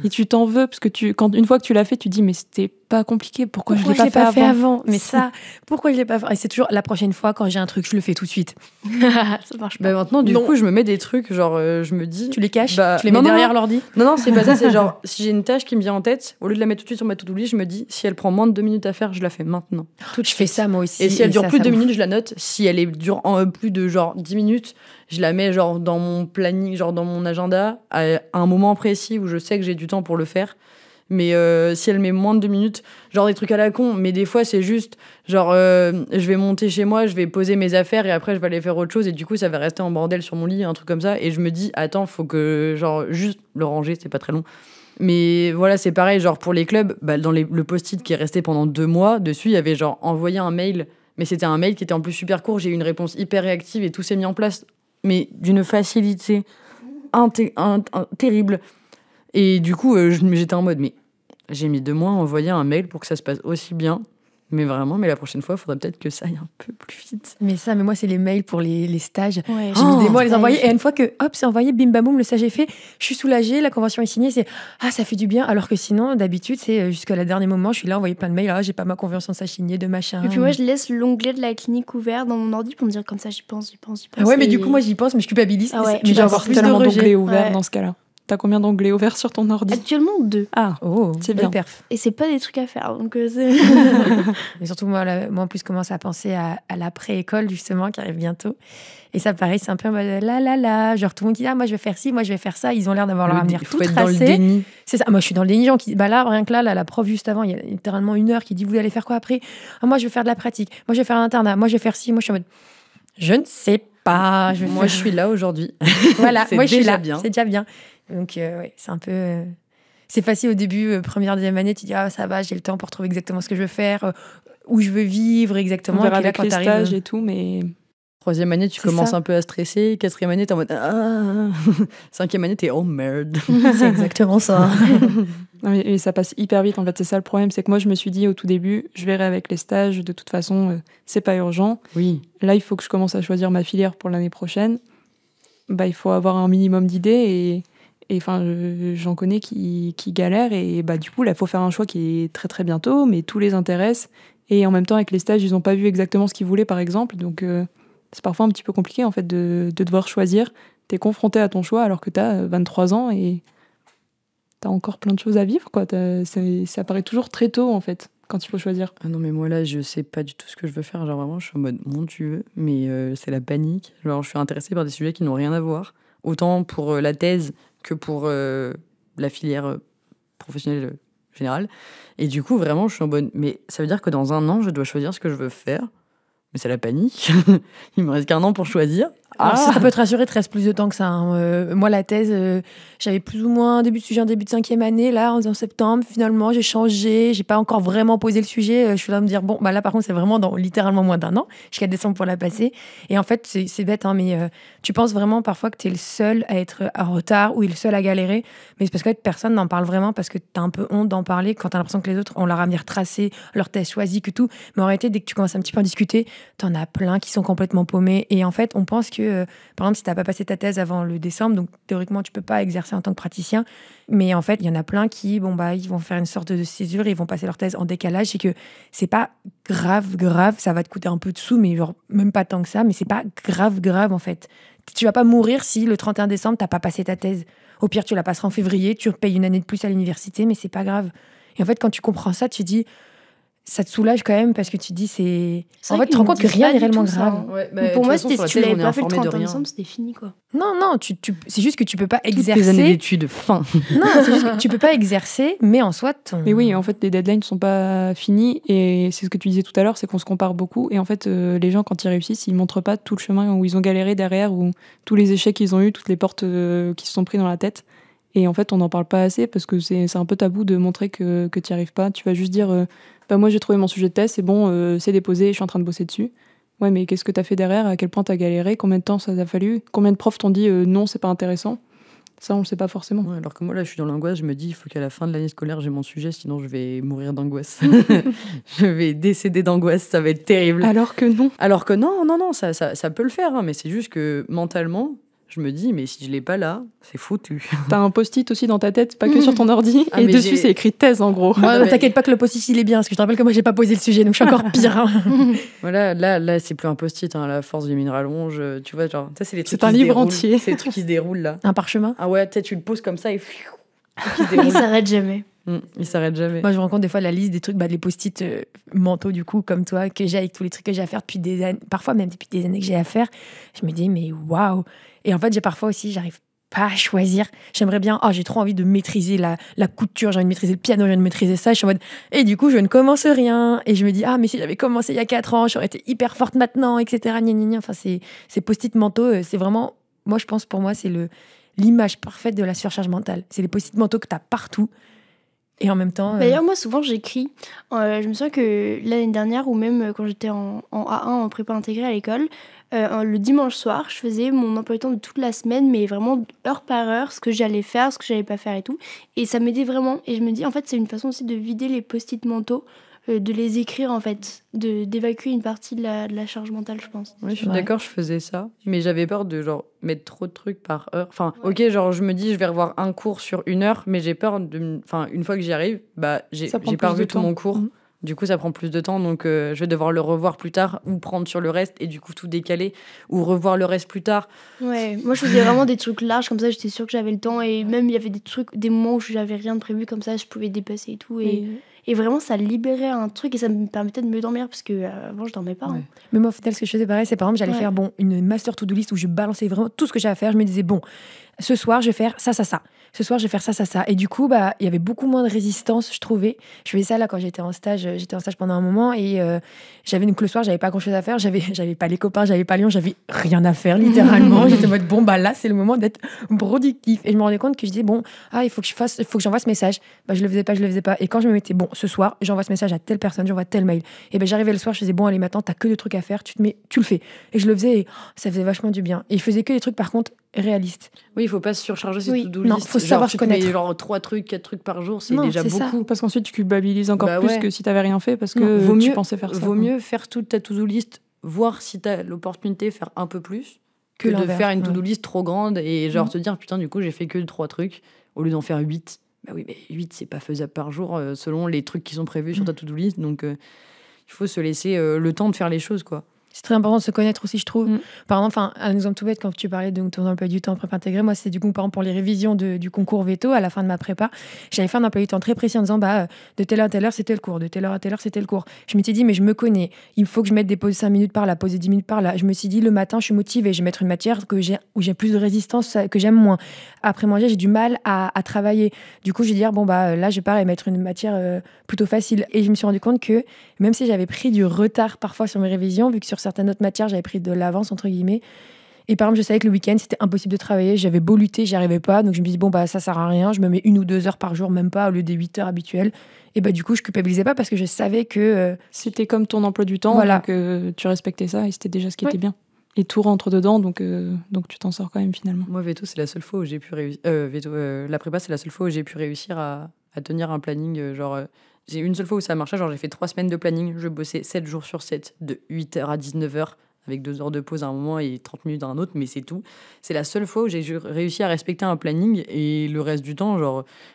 Et tu t'en veux, parce que une fois que tu l'as fait, tu te dis, mais c'était pas compliqué, pourquoi je l'ai pas fait avant. Mais ça, pourquoi je l'ai pas fait? Et c'est toujours la prochaine fois, quand j'ai un truc, je le fais tout de suite. Ça marche pas. Maintenant, du coup, je me mets des trucs, genre, je me dis... Tu les caches? Tu les mets derrière l'ordi? Non, c'est pas ça, c'est genre, si j'ai une tâche qui me vient en tête, au lieu de la mettre tout de suite sur ma to-do list, je me dis, si elle prend moins de 2 minutes à faire, je la fais maintenant. Je fais ça, moi aussi. Et si elle dure plus de 2 minutes, je la note. Si elle dure plus de, genre, 10 minutes, je la mets, genre, dans mon planning, genre, dans mon agenda, à un moment précis où je sais que j'ai du temps pour le faire. Mais si elle met moins de 2 minutes, genre des trucs à la con, mais des fois c'est juste, genre je vais monter chez moi, je vais poser mes affaires et après je vais aller faire autre chose et du coup ça va rester en bordel sur mon lit, un truc comme ça. Et je me dis, attends, faut que, genre, juste le ranger, c'est pas très long. Mais voilà, c'est pareil, genre pour les clubs, dans le post-it qui est resté pendant 2 mois, dessus il y avait genre envoyé un mail, mais c'était un mail qui était en plus super court, j'ai eu une réponse hyper réactive et tout s'est mis en place, mais d'une facilité terrible. Et du coup, j'étais en mode, mais j'ai mis 2 mois à envoyer un mail pour que ça se passe aussi bien. Mais vraiment, la prochaine fois, il faudrait peut-être que ça aille un peu plus vite. Mais moi, c'est les mails pour les stages. Ouais, j'ai mis des mois à les envoyer. Et une fois que, hop, c'est envoyé, bim, bam, boum, le stage est fait, je suis soulagée, la convention est signée, c'est « Ah, ça fait du bien ». Alors que sinon, d'habitude, c'est jusqu'à la dernier moment, je suis là, envoyer plein de mails, « Ah, j'ai pas ma convention de stage signée, de machin ». Et puis moi, je laisse l'onglet de la clinique ouvert dans mon ordi pour me dire comme ça, j'y pense. Ah ouais, mais du coup, moi, j'y pense, mais je culpabilise. Ah ouais, tu dois avoir tellement d'onglets ouverts ouais. Dans ce cas-là. T'as combien d'onglets ouverts sur ton ordi? Actuellement 2. Ah, c'est bien. Perf. Et c'est pas des trucs à faire, donc c'est... Et surtout, moi, en plus, commence à penser à l'après-école, justement, qui arrive bientôt. Et ça, pareil, c'est un peu en mode là. Genre, tout le monde dit, moi, je vais faire ci, moi, je vais faire ça. Ils ont l'air d'avoir leur avenir tout tracé. Dans le déni. C'est ça. Moi, je suis dans le déni. Gens qui, là, rien que là, la prof, juste avant, il y a littéralement 1 heure qui dit, vous allez faire quoi après? Moi, je vais faire de la pratique. Moi, je vais faire un internat. Moi, je vais faire ci. Moi, je suis en mode, je ne sais pas. Je suis là aujourd'hui. Voilà, moi, je suis là. Bien. C'est déjà bien. Donc, ouais, c'est un peu... C'est facile au début, première, deuxième année, tu dis, ça va, j'ai le temps pour trouver exactement ce que je veux faire, où je veux vivre exactement. On verra et puis avec les stages et tout, mais... 3e année, tu commences un peu à stresser. 4e année, t'es en mode... 5e année, t'es oh merde. C'est exactement ça. Et ça passe hyper vite, en fait. C'est ça le problème, c'est que moi, je me suis dit au tout début, je verrai avec les stages, de toute façon, c'est pas urgent. Oui. Là, il faut que je commence à choisir ma filière pour l'année prochaine. Il faut avoir un minimum d'idées et enfin, j'en connais qui galèrent et du coup, là, il faut faire un choix qui est très très bientôt, mais tout les intéresse. Et en même temps, avec les stages, ils n'ont pas vu exactement ce qu'ils voulaient, par exemple. Donc, c'est parfois un petit peu compliqué, en fait, de devoir choisir. T'es confronté à ton choix alors que t'as 23 ans et t'as encore plein de choses à vivre, quoi. Ça paraît toujours très tôt, en fait, quand il faut choisir. Ah non, mais moi, là, je sais pas du tout ce que je veux faire. Genre, vraiment, je suis en mode, mon Dieu, mais c'est la panique. Genre, je suis intéressée par des sujets qui n'ont rien à voir. Autant pour la thèse que pour la filière professionnelle générale. Et du coup, vraiment, je suis en bonne... Mais ça veut dire que dans 1 an, je dois choisir ce que je veux faire. Mais c'est la panique. Il me reste qu'1 an pour choisir. Alors, si ça peut te rassurer, il te reste plus de temps que ça. Hein. Moi, la thèse, j'avais plus ou moins début de 5e année. Là, en septembre, finalement, j'ai changé. J'ai pas encore vraiment posé le sujet. Je suis là à me dire, là, par contre, c'est vraiment dans littéralement moins d'1 an, jusqu'à décembre pour la passer. Et en fait, c'est bête, hein, mais tu penses vraiment parfois que tu es le seul à être en retard ou le seul à galérer. Mais c'est parce que personne n'en parle vraiment, parce que tu as un peu honte d'en parler quand tu as l'impression que les autres ont leur avenir tracé, leur thèse choisie, que tout. Mais en réalité, dès que tu commences un petit peu à en discuter, t'en as plein qui sont complètement paumés. Et en fait, on pense que par exemple, si tu n'as pas passé ta thèse avant le décembre, donc théoriquement, tu ne peux pas exercer en tant que praticien. Mais en fait, il y en a plein qui ils vont faire une sorte de césure, ils vont passer leur thèse en décalage. C'est que c'est pas grave, ça va te coûter un peu de sous, mais genre même pas tant que ça, mais c'est pas grave en fait. Tu vas pas mourir si le 31 décembre, tu n'as pas passé ta thèse. Au pire, tu la passeras en février, tu payes 1 année de plus à l'université, mais c'est pas grave. Et en fait, quand tu comprends ça, tu te dis... ça te soulage quand même parce que tu te dis en fait tu te rends compte que rien n'est réellement grave. Pour moi, si tu l'avais pas fait le 31 décembre, c'était fini quoi. Non, c'est juste que tu peux pas exercer. Toutes tes années d'études, fin. Non, c'est juste que tu peux pas exercer, mais en soi. Mais oui, en fait, les deadlines sont pas finis et c'est ce que tu disais tout à l'heure, c'est qu'on se compare beaucoup et en fait, les gens quand ils réussissent, ils montrent pas tout le chemin où ils ont galéré derrière, ou tous les échecs qu'ils ont eu, toutes les portes qui se sont pris dans la tête. Et en fait, on n'en parle pas assez parce que c'est un peu tabou de montrer que tu n'y arrives pas. Tu vas juste dire moi, j'ai trouvé mon sujet de thèse, c'est bon, c'est déposé, je suis en train de bosser dessus. Ouais, mais qu'est-ce que tu as fait derrière? À quel point tu as galéré? Combien de temps ça t'a fallu? Combien de profs t'ont dit non, c'est pas intéressant? Ça, on le sait pas forcément. Ouais, alors que moi, là, je suis dans l'angoisse. Je me dis, il faut qu'à la fin de l'année scolaire, j'ai mon sujet, sinon je vais mourir d'angoisse. Je vais décéder d'angoisse, ça va être terrible. Alors que non. Alors que non, ça peut le faire, hein, mais c'est juste que mentalement, je me dis, mais si je l'ai pas là, c'est foutu. T'as un post-it aussi dans ta tête, pas que sur ton ordi, et dessus c'est écrit thèse en gros. Moi, t'inquiète pas que le post-it il est bien, parce que je te rappelle que moi j'ai pas posé le sujet, donc je suis encore pire. Hein. Voilà, là c'est plus un post-it, hein, la force du rallonge, tu vois, genre, ça c'est les trucs. C'est un livre entier. C'est les trucs qui se déroulent là. Un parchemin. Ah ouais, tu le poses comme ça et il s'arrête jamais. Il s'arrête jamais. Moi, je me rends compte des fois la liste des trucs, les post-it mentaux, du coup, comme toi, que j'ai avec tous les trucs que j'ai à faire depuis des années, parfois même depuis des années que j'ai à faire. Je me dis, mais waouh! Et en fait, j'ai parfois aussi, j'arrive pas à choisir. J'aimerais bien, j'ai trop envie de maîtriser la couture, j'ai envie de maîtriser le piano, j'ai envie de maîtriser ça. Je suis en mode, et du coup, je ne commence rien. Et je me dis, mais si j'avais commencé il y a 4 ans, j'aurais été hyper forte maintenant, etc. Enfin, ces post-it mentaux, c'est vraiment, moi, je pense, pour moi, c'est l'image parfaite de la surcharge mentale. C'est les post-it mentaux que tu as partout. Et en même temps... D'ailleurs, moi, souvent, j'écris. Je me souviens que l'année dernière, ou même quand j'étais en A1, en prépa intégrée à l'école, le dimanche soir, je faisais mon emploi du temps de toute la semaine, mais vraiment heure par heure, ce que j'allais faire, ce que j'allais pas faire et tout. Et ça m'aidait vraiment. Et je me dis, en fait, c'est une façon aussi de vider les post-it mentaux, de les écrire, en fait, d'évacuer une partie de la charge mentale, je pense. Oui, je suis d'accord, je faisais ça. Mais j'avais peur de mettre trop de trucs par heure. Enfin, ok, je me dis, je vais revoir un cours sur 1 heure, mais j'ai peur une fois que j'y arrive, j'ai pas revu tout mon cours. Du coup, ça prend plus de temps, donc je vais devoir le revoir plus tard ou prendre sur le reste et du coup tout décaler ou revoir le reste plus tard. Ouais, moi je faisais vraiment des trucs larges, comme ça j'étais sûre que j'avais le temps, et même il y avait des moments où j'avais rien de prévu, comme ça je pouvais dépasser et tout. Et vraiment, ça libérait un truc et ça me permettait de me dormir parce que avant, je dormais pas. Ouais. Mais moi, au final, ce que je faisais pareil, c'est par exemple, j'allais faire une master to-do list où je balançais vraiment tout ce que j'avais à faire. Je me disais, ce soir, je vais faire ça. Ce soir, je vais faire ça. Et du coup, il y avait beaucoup moins de résistance, je trouvais. Je faisais ça là quand j'étais en stage. J'étais en stage pendant un moment et donc le soir, j'avais pas grand-chose à faire. J'avais pas les copains, j'avais pas Lyon, j'avais rien à faire, littéralement. J'étais en mode, là, c'est le moment d'être productif. Et je me rendais compte que je disais, il faut que j'envoie ce message. Je le faisais pas. Et quand je me mettais, ce soir, j'envoie ce message à telle personne, j'envoie tel mail. Et j'arrivais le soir, je faisais, allez, maintenant, t'as que des trucs à faire, tu le fais. Et je le faisais et ça faisait vachement du bien. Et je faisais que des trucs, par contre, réalistes. Oui, il faut pas se surcharger ses to-do list. list. Faut savoir se connaître. Tu mets 3 trucs, 4 trucs par jour, c'est déjà beaucoup. Ça. Parce qu'ensuite, tu culpabilises encore plus que si t'avais rien fait parce que tu pensais faire ça. Vaut mieux faire toute ta to-do list, voir si t'as l'opportunité de faire un peu plus que de faire une to-do list trop grande et te dire, putain, du coup, j'ai fait que 3 trucs au lieu d'en faire 8. Bah oui, mais 8, c'est pas faisable par jour selon les trucs qui sont prévus sur ta to-do list. Donc, il faut se laisser le temps de faire les choses, quoi. C'est très important de se connaître aussi, je trouve. Par exemple, un exemple tout bête, quand tu parlais de ton emploi du temps en prépa intégrée, moi, c'est du coup, par exemple, pour les révisions du concours veto, à la fin de ma prépa, j'avais fait un emploi du temps très précis en disant, de telle heure à telle heure, c'était le cours, de telle heure à telle heure, c'était le cours. Je m'étais dit, mais je me connais, il faut que je mette des pauses 5 minutes par là, pauses 10 minutes par là. Je me suis dit, le matin, je suis motivée, je vais mettre une matière où j'ai plus de résistance, que j'aime moins. Après manger, j'ai du mal à travailler. Du coup, je vais dire, là, je pars et mettre une matière plutôt facile. Et je me suis rendu compte que, même si j'avais pris du retard parfois sur mes révisions, vu que sur certaines autres matières, j'avais pris de l'avance, entre guillemets. Et par exemple, je savais que le week-end, c'était impossible de travailler. J'avais beau lutter, j'y arrivais pas. Donc je me dis, ça sert à rien. Je me mets 1 ou 2 heures par jour, même pas, au lieu des 8 heures habituelles. Et du coup, je culpabilisais pas parce que je savais que... C'était comme ton emploi du temps, donc tu respectais ça et c'était déjà ce qui était bien. Et tout rentre dedans, donc tu t'en sors quand même finalement. Moi, veto, c'est la seule fois où j'ai pu réussir... la prépa, c'est la seule fois où j'ai pu réussir à tenir un planning, j'ai une seule fois où ça a marché, j'ai fait 3 semaines de planning, je bossais 7 jours sur 7, de 8h à 19h, avec 2 heures de pause à un moment et 30 minutes à un autre, mais c'est tout. C'est la seule fois où j'ai réussi à respecter un planning, et le reste du temps,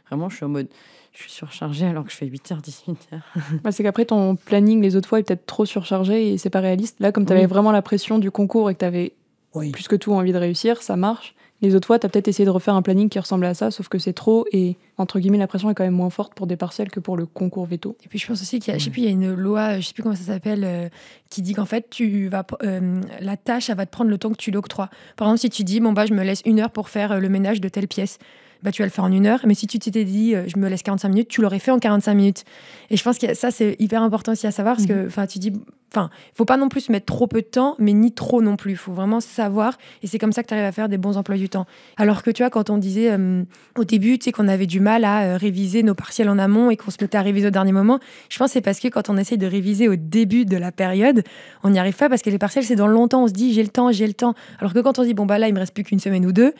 vraiment, je suis en mode, je suis surchargée alors que je fais 8h, 18h. C'est qu'après, ton planning, les autres fois, est peut-être trop surchargé et c'est pas réaliste. Là, comme tu avais vraiment la pression du concours et que tu avais plus que tout envie de réussir, ça marche. Les autres fois, tu as peut-être essayé de refaire un planning qui ressemblait à ça, sauf que c'est trop et, entre guillemets, la pression est quand même moins forte pour des partiels que pour le concours veto. Et puis je pense aussi qu'il y a, je sais plus, il y a une loi, je sais plus comment ça s'appelle, qui dit qu'en fait, la tâche, elle va te prendre le temps que tu l'octroies. Par exemple, si tu dis, je me laisse 1 heure pour faire le ménage de telle pièce, tu vas le faire en 1 heure. Mais si tu t'étais dit, je me laisse 45 minutes, tu l'aurais fait en 45 minutes. Et je pense que ça, c'est hyper important aussi à savoir, parce que tu dis, faut pas non plus se mettre trop peu de temps, mais ni trop non plus. Il faut vraiment savoir, et c'est comme ça que tu arrives à faire des bons emplois du temps. Alors que tu vois, quand on disait au début, tu sais, qu'on avait du mal à réviser nos partiels en amont et qu'on se mettait à réviser au dernier moment, je pense que c'est parce que quand on essaye de réviser au début de la période, on n'y arrive pas, parce que les partiels, c'est dans le longtemps. On se dit, j'ai le temps. Alors que quand on dit, là, il me reste plus qu'une semaine ou 2,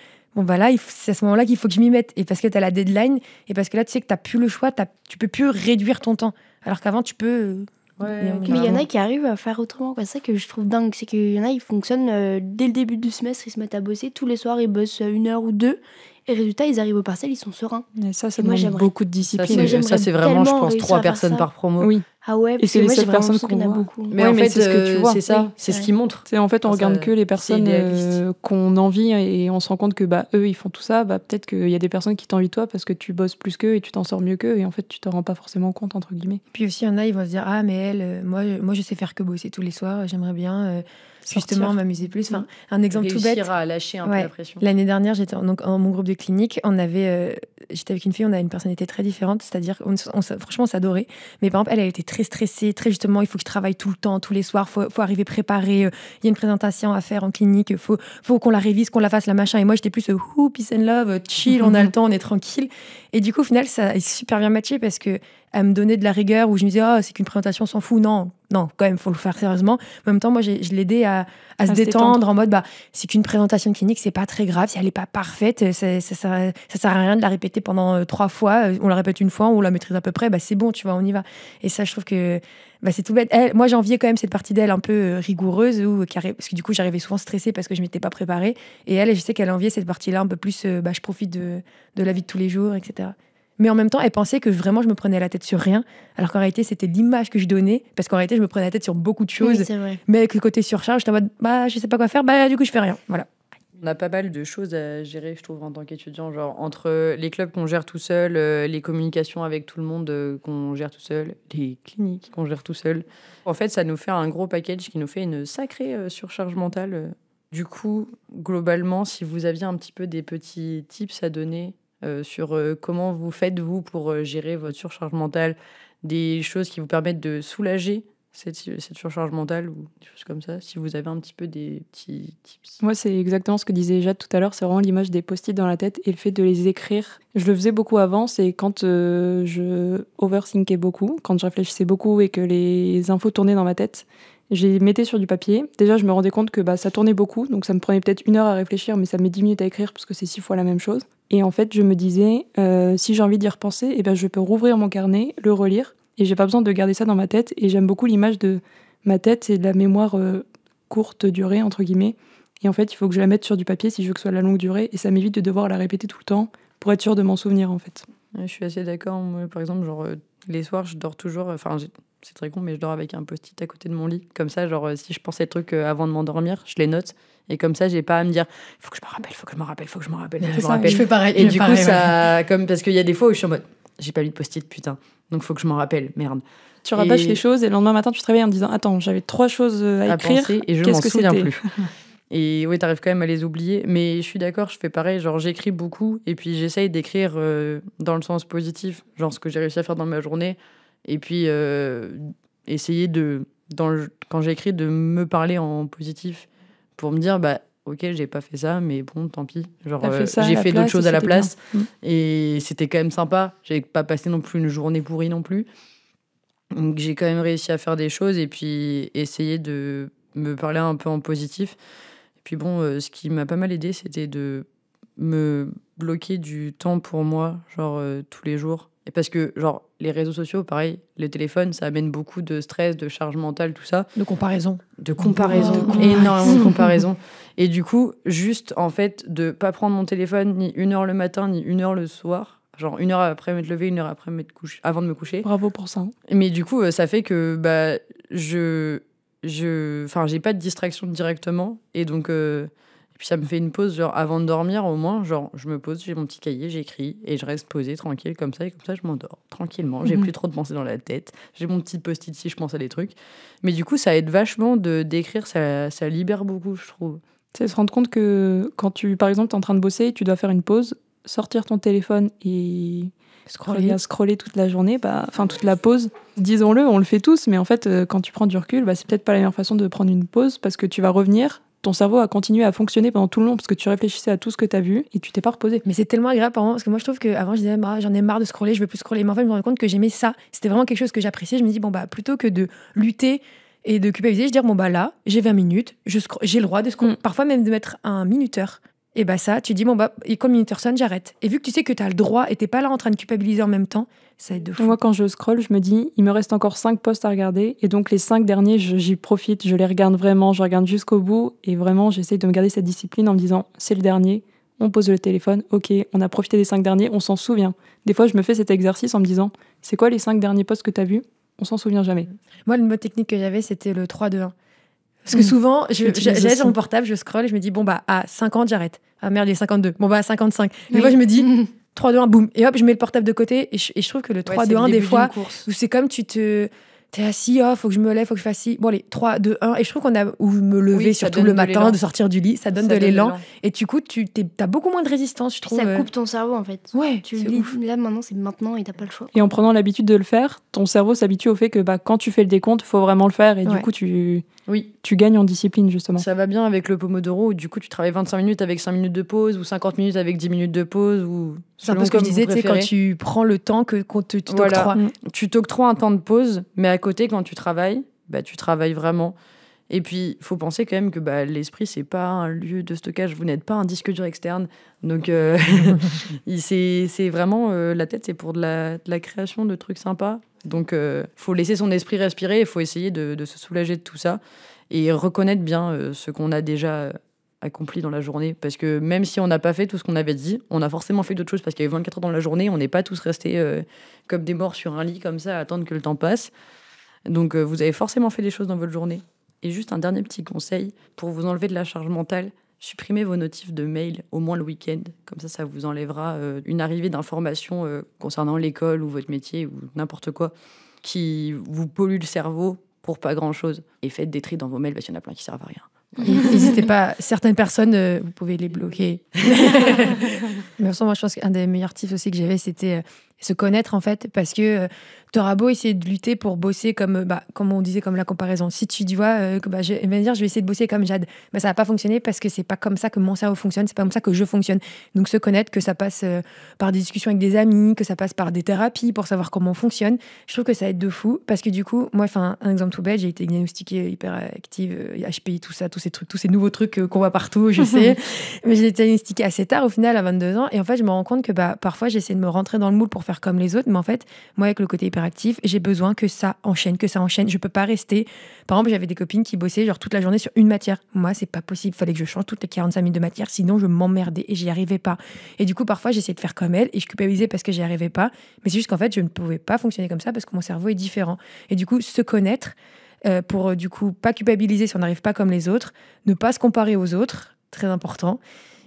là, c'est à ce moment-là qu'il faut que je m'y mette. Et parce que tu as la deadline, et parce que là, tu sais que tu n'as plus le choix, tu peux plus réduire ton temps. Alors qu'avant, tu peux... Mais il y en a qui arrivent à faire autrement. C'est ça que je trouve dingue. C'est qu'il y en a, ils fonctionnent dès le début du semestre, ils se mettent à bosser. Tous les soirs, ils bossent 1 heure ou 2. Et résultat, ils arrivent au partiel, ils sont sereins. Et ça demande beaucoup de discipline. Ça, c'est vraiment, je pense, 3 personnes par promo. Oui. Ah ouais, et c'est les seules personnes qu'on voit. Beaucoup. Mais en fait, c'est ce que tu vois. C'est ça, oui. c'est ce qui montre. En fait, on regarde que les personnes qu'on envie et on se rend compte que eux, ils font tout ça. Peut-être qu'il y a des personnes qui t'envient toi parce que tu bosses plus qu'eux et tu t'en sors mieux qu'eux. Et en fait, tu t'en rends pas forcément compte, entre guillemets. Puis aussi, il y en a, ils vont se dire, ah, mais elle, moi, je sais faire que bosser tous les soirs. J'aimerais bien... justement m'amuser plus. Un exemple tout bête. Réussir à lâcher un peu la pression. L'année dernière, j'étais en mon groupe de clinique. J'étais avec une fille, on a une personnalité très différente. C'est-à-dire, franchement, on s'adorait. Mais par exemple, elle était très stressée, très justement, il faut que je travaille tout le temps, tous les soirs. Faut arriver préparé. Il y a une présentation à faire en clinique. Faut qu'on la révise, qu'on la fasse, la machin. Et moi, j'étais plus peace and love, chill, on a le temps, on est tranquille. Et du coup, au final, ça a super bien matché parce que elle me donnait de la rigueur où je me disais, c'est qu'une présentation, on s'en fout. Non, quand même, faut le faire sérieusement. En même temps, moi, je l'aidais à se détendre en mode, c'est qu'une présentation clinique, c'est pas très grave. Si elle n'est pas parfaite, ça sert à rien de la répéter pendant 3 fois. On la répète une fois, on la maîtrise à peu près, c'est bon, tu vois, on y va. Et ça, je trouve que c'est tout bête. Moi, j'enviais quand même cette partie d'elle un peu rigoureuse, parce que du coup, j'arrivais souvent stressée parce que je m'étais pas préparée. Et elle, je sais qu'elle enviait cette partie-là un peu plus, je profite de la vie de tous les jours, etc. Mais en même temps, elle pensait que vraiment je me prenais la tête sur rien, alors qu'en réalité, c'était l'image que je donnais, parce qu'en réalité, je me prenais la tête sur beaucoup de choses. Oui, c'est vrai. Mais avec le côté surcharge, j'étais en mode, je sais pas quoi faire, du coup, je fais rien. Voilà. On a pas mal de choses à gérer, je trouve, en tant qu'étudiant, genre entre les clubs qu'on gère tout seul, les communications avec tout le monde qu'on gère tout seul, les cliniques qu'on gère tout seul. En fait, ça nous fait un gros package qui nous fait une sacrée surcharge mentale. Du coup, globalement, si vous aviez un petit peu des petits tips à donner sur comment vous faites, vous, pour gérer votre surcharge mentale, des choses qui vous permettent de soulager cette surcharge mentale ou des choses comme ça, si vous avez un petit peu des petits tips. Moi, c'est exactement ce que disait Jade tout à l'heure, c'est vraiment l'image des post-it dans la tête et le fait de les écrire. Je le faisais beaucoup avant, c'est quand je overthinkais beaucoup, quand je réfléchissais beaucoup et que les infos tournaient dans ma tête. Je les mettais sur du papier. Déjà, je me rendais compte que ça tournait beaucoup, donc ça me prenait peut-être 1 heure à réfléchir, mais ça me met 10 minutes à écrire parce que c'est 6 fois la même chose. Et en fait, je me disais, si j'ai envie d'y repenser, je peux rouvrir mon carnet, le relire, et j'ai pas besoin de garder ça dans ma tête. Et j'aime beaucoup l'image de ma tête, c'est de la mémoire courte durée, entre guillemets. Et en fait, il faut que je la mette sur du papier si je veux que ce soit la longue durée, et ça m'évite de devoir la répéter tout le temps pour être sûre de m'en souvenir, en fait. Ouais, je suis assez d'accord. Moi, par exemple, les soirs, je dors toujours... c'est très con, mais je dors avec un post-it à côté de mon lit. Comme ça, si je pense à des trucs avant de m'endormir, je les note. Et comme ça, j'ai pas à me dire « Faut que je me rappelle. » Je fais pareil. Et du coup, ça... parce qu'il y a des fois où je suis en mode « J'ai pas lu de post-it, putain. Donc, faut que je m'en rappelle. Merde. » Tu rabâches les choses et le lendemain matin, tu te réveilles en te disant « Attends, j'avais 3 choses à écrire. Penser, et je m'en souviens plus. » Et oui, t'arrives quand même à les oublier. Mais je suis d'accord, je fais pareil. J'écris beaucoup. Et puis, j'essaye d'écrire dans le sens positif. Genre, ce que j'ai réussi à faire dans ma journée. Et puis, essayer quand j'écris, de me parler en positif pour me dire, ok, j'ai pas fait ça, mais bon, tant pis. J'ai fait d'autres choses à la place. Et c'était quand même sympa. J'ai pas passé non plus une journée pourrie non plus. Donc, j'ai quand même réussi à faire des choses et puis essayer de me parler un peu en positif. Et puis bon, ce qui m'a pas mal aidé, c'était de me bloquer du temps pour moi, tous les jours. Et parce que, les réseaux sociaux, pareil, le téléphone, ça amène beaucoup de stress, de charge mentale, tout ça. De comparaison. Énormément de comparaison. Et du coup, juste, en fait, de pas prendre mon téléphone ni 1 heure le matin, ni 1 heure le soir. 1 heure après m'être levé, 1 heure après avant de me coucher. Bravo pour ça. Mais du coup, ça fait que, j'ai pas de distraction directement. Et donc, Puis ça me fait une pause, genre avant de dormir au moins, genre je me pose, j'ai mon petit cahier, j'écris et je reste posée tranquille comme ça, et comme ça je m'endors tranquillement. J'ai plus trop de pensées dans la tête. J'ai mon petit post-it si je pense à des trucs. Mais du coup, ça aide vachement d'écrire, ça libère beaucoup, je trouve. C'est se rendre compte que quand par exemple, t'es en train de bosser, tu dois faire une pause, sortir ton téléphone et scroller toute la journée, toute la pause. Disons-le, on le fait tous, mais en fait, quand tu prends du recul, c'est peut-être pas la meilleure façon de prendre une pause parce que tu vas revenir. Ton cerveau a continué à fonctionner pendant tout le long parce que tu réfléchissais à tout ce que tu as vu et tu t'es pas reposé. Mais c'est tellement agréable parce que moi je trouve qu'avant je disais j'en ai marre de scroller, je veux plus scroller. Mais en fait je me rends compte que j'aimais ça. C'était vraiment quelque chose que j'appréciais. Je me dis plutôt que de lutter et de culpabiliser, je dis là j'ai 20 minutes, j'ai le droit de scroller. Parfois même de mettre un minuteur. Et ça, tu dis et quand le minuteur sonne, j'arrête. Et vu que tu sais que tu as le droit et t'es pas là en train de culpabiliser en même temps, ça aide de fou. Moi quand je scrolle, je me dis il me reste encore 5 posts à regarder et donc les 5 derniers, j'y profite, je les regarde vraiment, je regarde jusqu'au bout et vraiment j'essaye de me garder cette discipline en me disant c'est le dernier, on pose le téléphone, ok, on a profité des 5 derniers, on s'en souvient. Des fois je me fais cet exercice en me disant c'est quoi les 5 derniers posts que tu as vus? On s'en souvient jamais. Moi le mode technique que j'avais c'était le 3-2-1. Parce que souvent, j'allais sur mon portable, je scrolle et je me dis, à 50, j'arrête. Ah merde, il est 52. À 55. Des fois, je me dis, 3, 2, 1, boum. Et hop, je mets le portable de côté. Et je trouve que le 3, 2, 1, des fois, où c'est comme t'es assis, faut que je me lève, faut que je fasse ci. Bon, allez, 3, 2, 1. Et je trouve ou me lever surtout le matin, de sortir du lit, ça donne de l'élan. Et du coup, t'as beaucoup moins de résistance, je trouve. Ça coupe ton cerveau, en fait. Ouais, là, maintenant, c'est maintenant et t'as pas le choix. Et en prenant l'habitude de le faire, ton cerveau s'habitue au fait que quand tu fais le décompte, faut vraiment le faire. Et du coup, tu gagnes en discipline, justement. Ça va bien avec le Pomodoro, où du coup, tu travailles 25 minutes avec 5 minutes de pause, ou 50 minutes avec 10 minutes de pause, ou... C'est un peu ce que je disais, tu sais, quand tu prends le temps qu'on tu t'octroies. Tu t'octroies un temps de pause, mais à côté, quand tu travailles vraiment. Et puis, il faut penser quand même que l'esprit, c'est pas un lieu de stockage. Vous n'êtes pas un disque dur externe. Donc, c'est vraiment... la tête, c'est pour de la création de trucs sympas. Donc, faut laisser son esprit respirer. Il faut essayer de se soulager de tout ça. Et reconnaître bien ce qu'on a déjà accompli dans la journée. Parce que même si on n'a pas fait tout ce qu'on avait dit, on a forcément fait d'autres choses. Parce qu'il y avait 24 heures dans la journée. On n'est pas tous restés comme des morts sur un lit comme ça à attendre que le temps passe. Donc, vous avez forcément fait des choses dans votre journée. Et juste un dernier petit conseil, pour vous enlever de la charge mentale, supprimez vos notifs de mail, au moins le week-end. Comme ça vous enlèvera une arrivée d'informations concernant l'école ou votre métier ou n'importe quoi qui vous pollue le cerveau pour pas grand-chose. Et faites des tris dans vos mails parce qu'il y en a plein qui servent à rien. N'hésitez pas, certaines personnes, vous pouvez les bloquer. Mais moi, je pense qu'un des meilleurs tips aussi que j'avais, c'était se connaître, en fait, parce que t'auras beau essayer de lutter pour bosser comme on disait, comme la comparaison. Si tu dis, je vais essayer de bosser comme Jade, ça va pas fonctionner parce que c'est pas comme ça que mon cerveau fonctionne, c'est pas comme ça que je fonctionne. Donc, se connaître, que ça passe par des discussions avec des amis, que ça passe par des thérapies pour savoir comment on fonctionne, je trouve que ça aide de fou, parce que du coup, moi, un exemple tout bête, j'ai été diagnostiquée hyperactive, HPI, tout ça, tous ces nouveaux trucs qu'on voit partout, je sais. Mais j'ai été diagnostiquée assez tard, au final, à 22 ans. Et en fait, je me rends compte que parfois, j'essaie de me rentrer dans le moule pour faire comme les autres. Mais en fait, moi, avec le côté hyperactif, j'ai besoin que ça enchaîne. Je peux pas rester. Par exemple, j'avais des copines qui bossaient toute la journée sur une matière. Moi, c'est pas possible. Il fallait que je change toutes les 45 minutes de matière. Sinon, je m'emmerdais et j'y arrivais pas. Et du coup, parfois, j'essayais de faire comme elle et je culpabilisais parce que j'y arrivais pas. Mais c'est juste qu'en fait, je ne pouvais pas fonctionner comme ça parce que mon cerveau est différent. Et du coup, se connaître, pour du coup pas culpabiliser si on n'arrive pas comme les autres, ne pas se comparer aux autres, très important.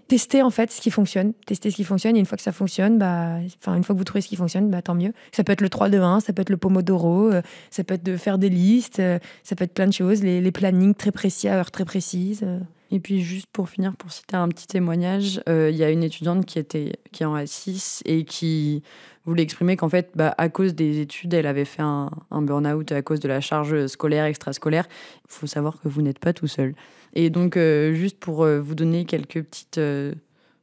Tester en fait ce qui fonctionne, et une fois que ça fonctionne, une fois que vous trouvez ce qui fonctionne, tant mieux. Ça peut être le 3-2-1, ça peut être le Pomodoro, ça peut être de faire des listes, ça peut être plein de choses, les plannings très précis à heures très précises. Et puis juste pour finir, pour citer un petit témoignage, il y a une étudiante qui est en A6 et qui voulait exprimer qu'en fait, à cause des études, elle avait fait un burn-out à cause de la charge scolaire, extrascolaire. Il faut savoir que vous n'êtes pas tout seul. Et donc, juste pour vous donner quelques petites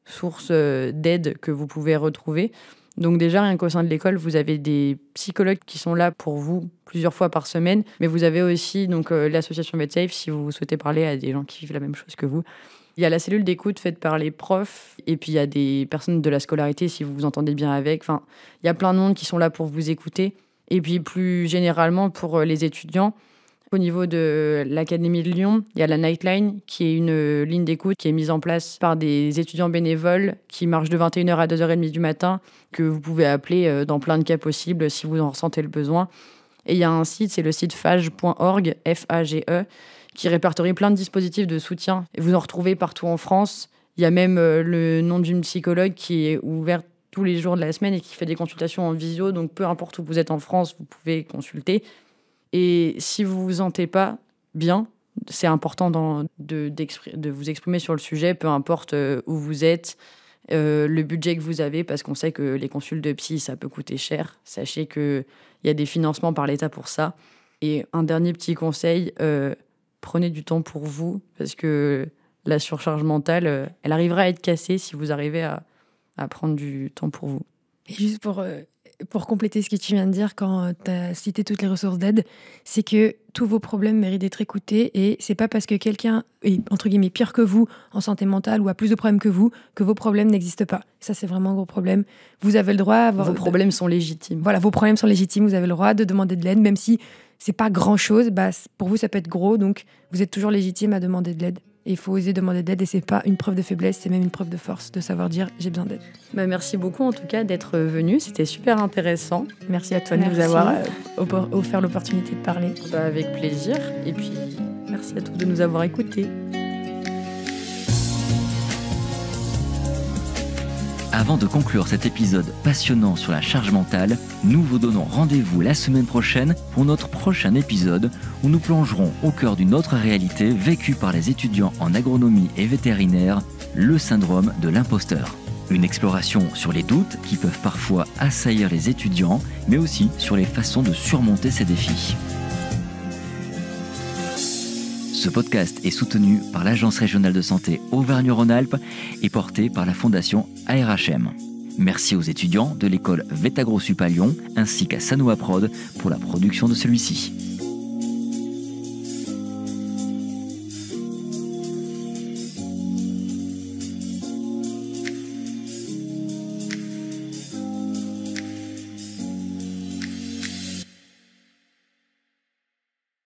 sources d'aide que vous pouvez retrouver. Donc déjà, rien qu'au sein de l'école, vous avez des psychologues qui sont là pour vous plusieurs fois par semaine. Mais vous avez aussi l'association VetSafe si vous souhaitez parler à des gens qui vivent la même chose que vous. Il y a la cellule d'écoute faite par les profs. Et puis, il y a des personnes de la scolarité si vous vous entendez bien avec. Enfin, il y a plein de monde qui sont là pour vous écouter. Et puis, plus généralement, pour les étudiants, au niveau de l'Académie de Lyon, il y a la Nightline, qui est une ligne d'écoute qui est mise en place par des étudiants bénévoles qui marche de 21h à 2h30 du matin, que vous pouvez appeler dans plein de cas possibles si vous en ressentez le besoin. Et il y a un site, c'est le site fage.org, F-A-G-E, qui répertorie plein de dispositifs de soutien. Et vous en retrouvez partout en France. Il y a même le nom d'une psychologue qui est ouverte tous les jours de la semaine et qui fait des consultations en visio. Donc, peu importe où vous êtes en France, vous pouvez consulter. Et si vous vous sentez pas bien, c'est important de vous exprimer sur le sujet, peu importe où vous êtes, le budget que vous avez, parce qu'on sait que les consultes de psy, ça peut coûter cher. Sachez qu'il y a des financements par l'État pour ça. Et un dernier petit conseil, prenez du temps pour vous, parce que la surcharge mentale, elle arrivera à être cassée si vous arrivez à prendre du temps pour vous. Et juste pour compléter ce que tu viens de dire quand tu as cité toutes les ressources d'aide, c'est que tous vos problèmes méritent d'être écoutés et c'est pas parce que quelqu'un est, entre guillemets, pire que vous en santé mentale ou a plus de problèmes que vos problèmes n'existent pas. Ça, c'est vraiment un gros problème. Vous avez le droit... Vos problèmes sont légitimes. Voilà, vos problèmes sont légitimes. Vous avez le droit de demander de l'aide, même si c'est pas grand-chose. Pour vous, ça peut être gros, donc vous êtes toujours légitime à demander de l'aide. Et il faut oser demander de l'aide et c'est pas une preuve de faiblesse, c'est même une preuve de force de savoir dire j'ai besoin d'aide. Merci beaucoup en tout cas d'être venu, c'était super intéressant. Merci à toi de nous avoir offert l'opportunité de parler. Avec plaisir et puis merci à tous de nous avoir écoutés. Avant de conclure cet épisode passionnant sur la charge mentale, nous vous donnons rendez-vous la semaine prochaine pour notre prochain épisode où nous plongerons au cœur d'une autre réalité vécue par les étudiants en agronomie et vétérinaire, le syndrome de l'imposteur. Une exploration sur les doutes qui peuvent parfois assaillir les étudiants, mais aussi sur les façons de surmonter ces défis. Ce podcast est soutenu par l'Agence régionale de santé Auvergne-Rhône-Alpes et porté par la Fondation ARHM. Merci aux étudiants de l'école Vétagro Sup à Lyon ainsi qu'à Sanoa Prod pour la production de celui-ci.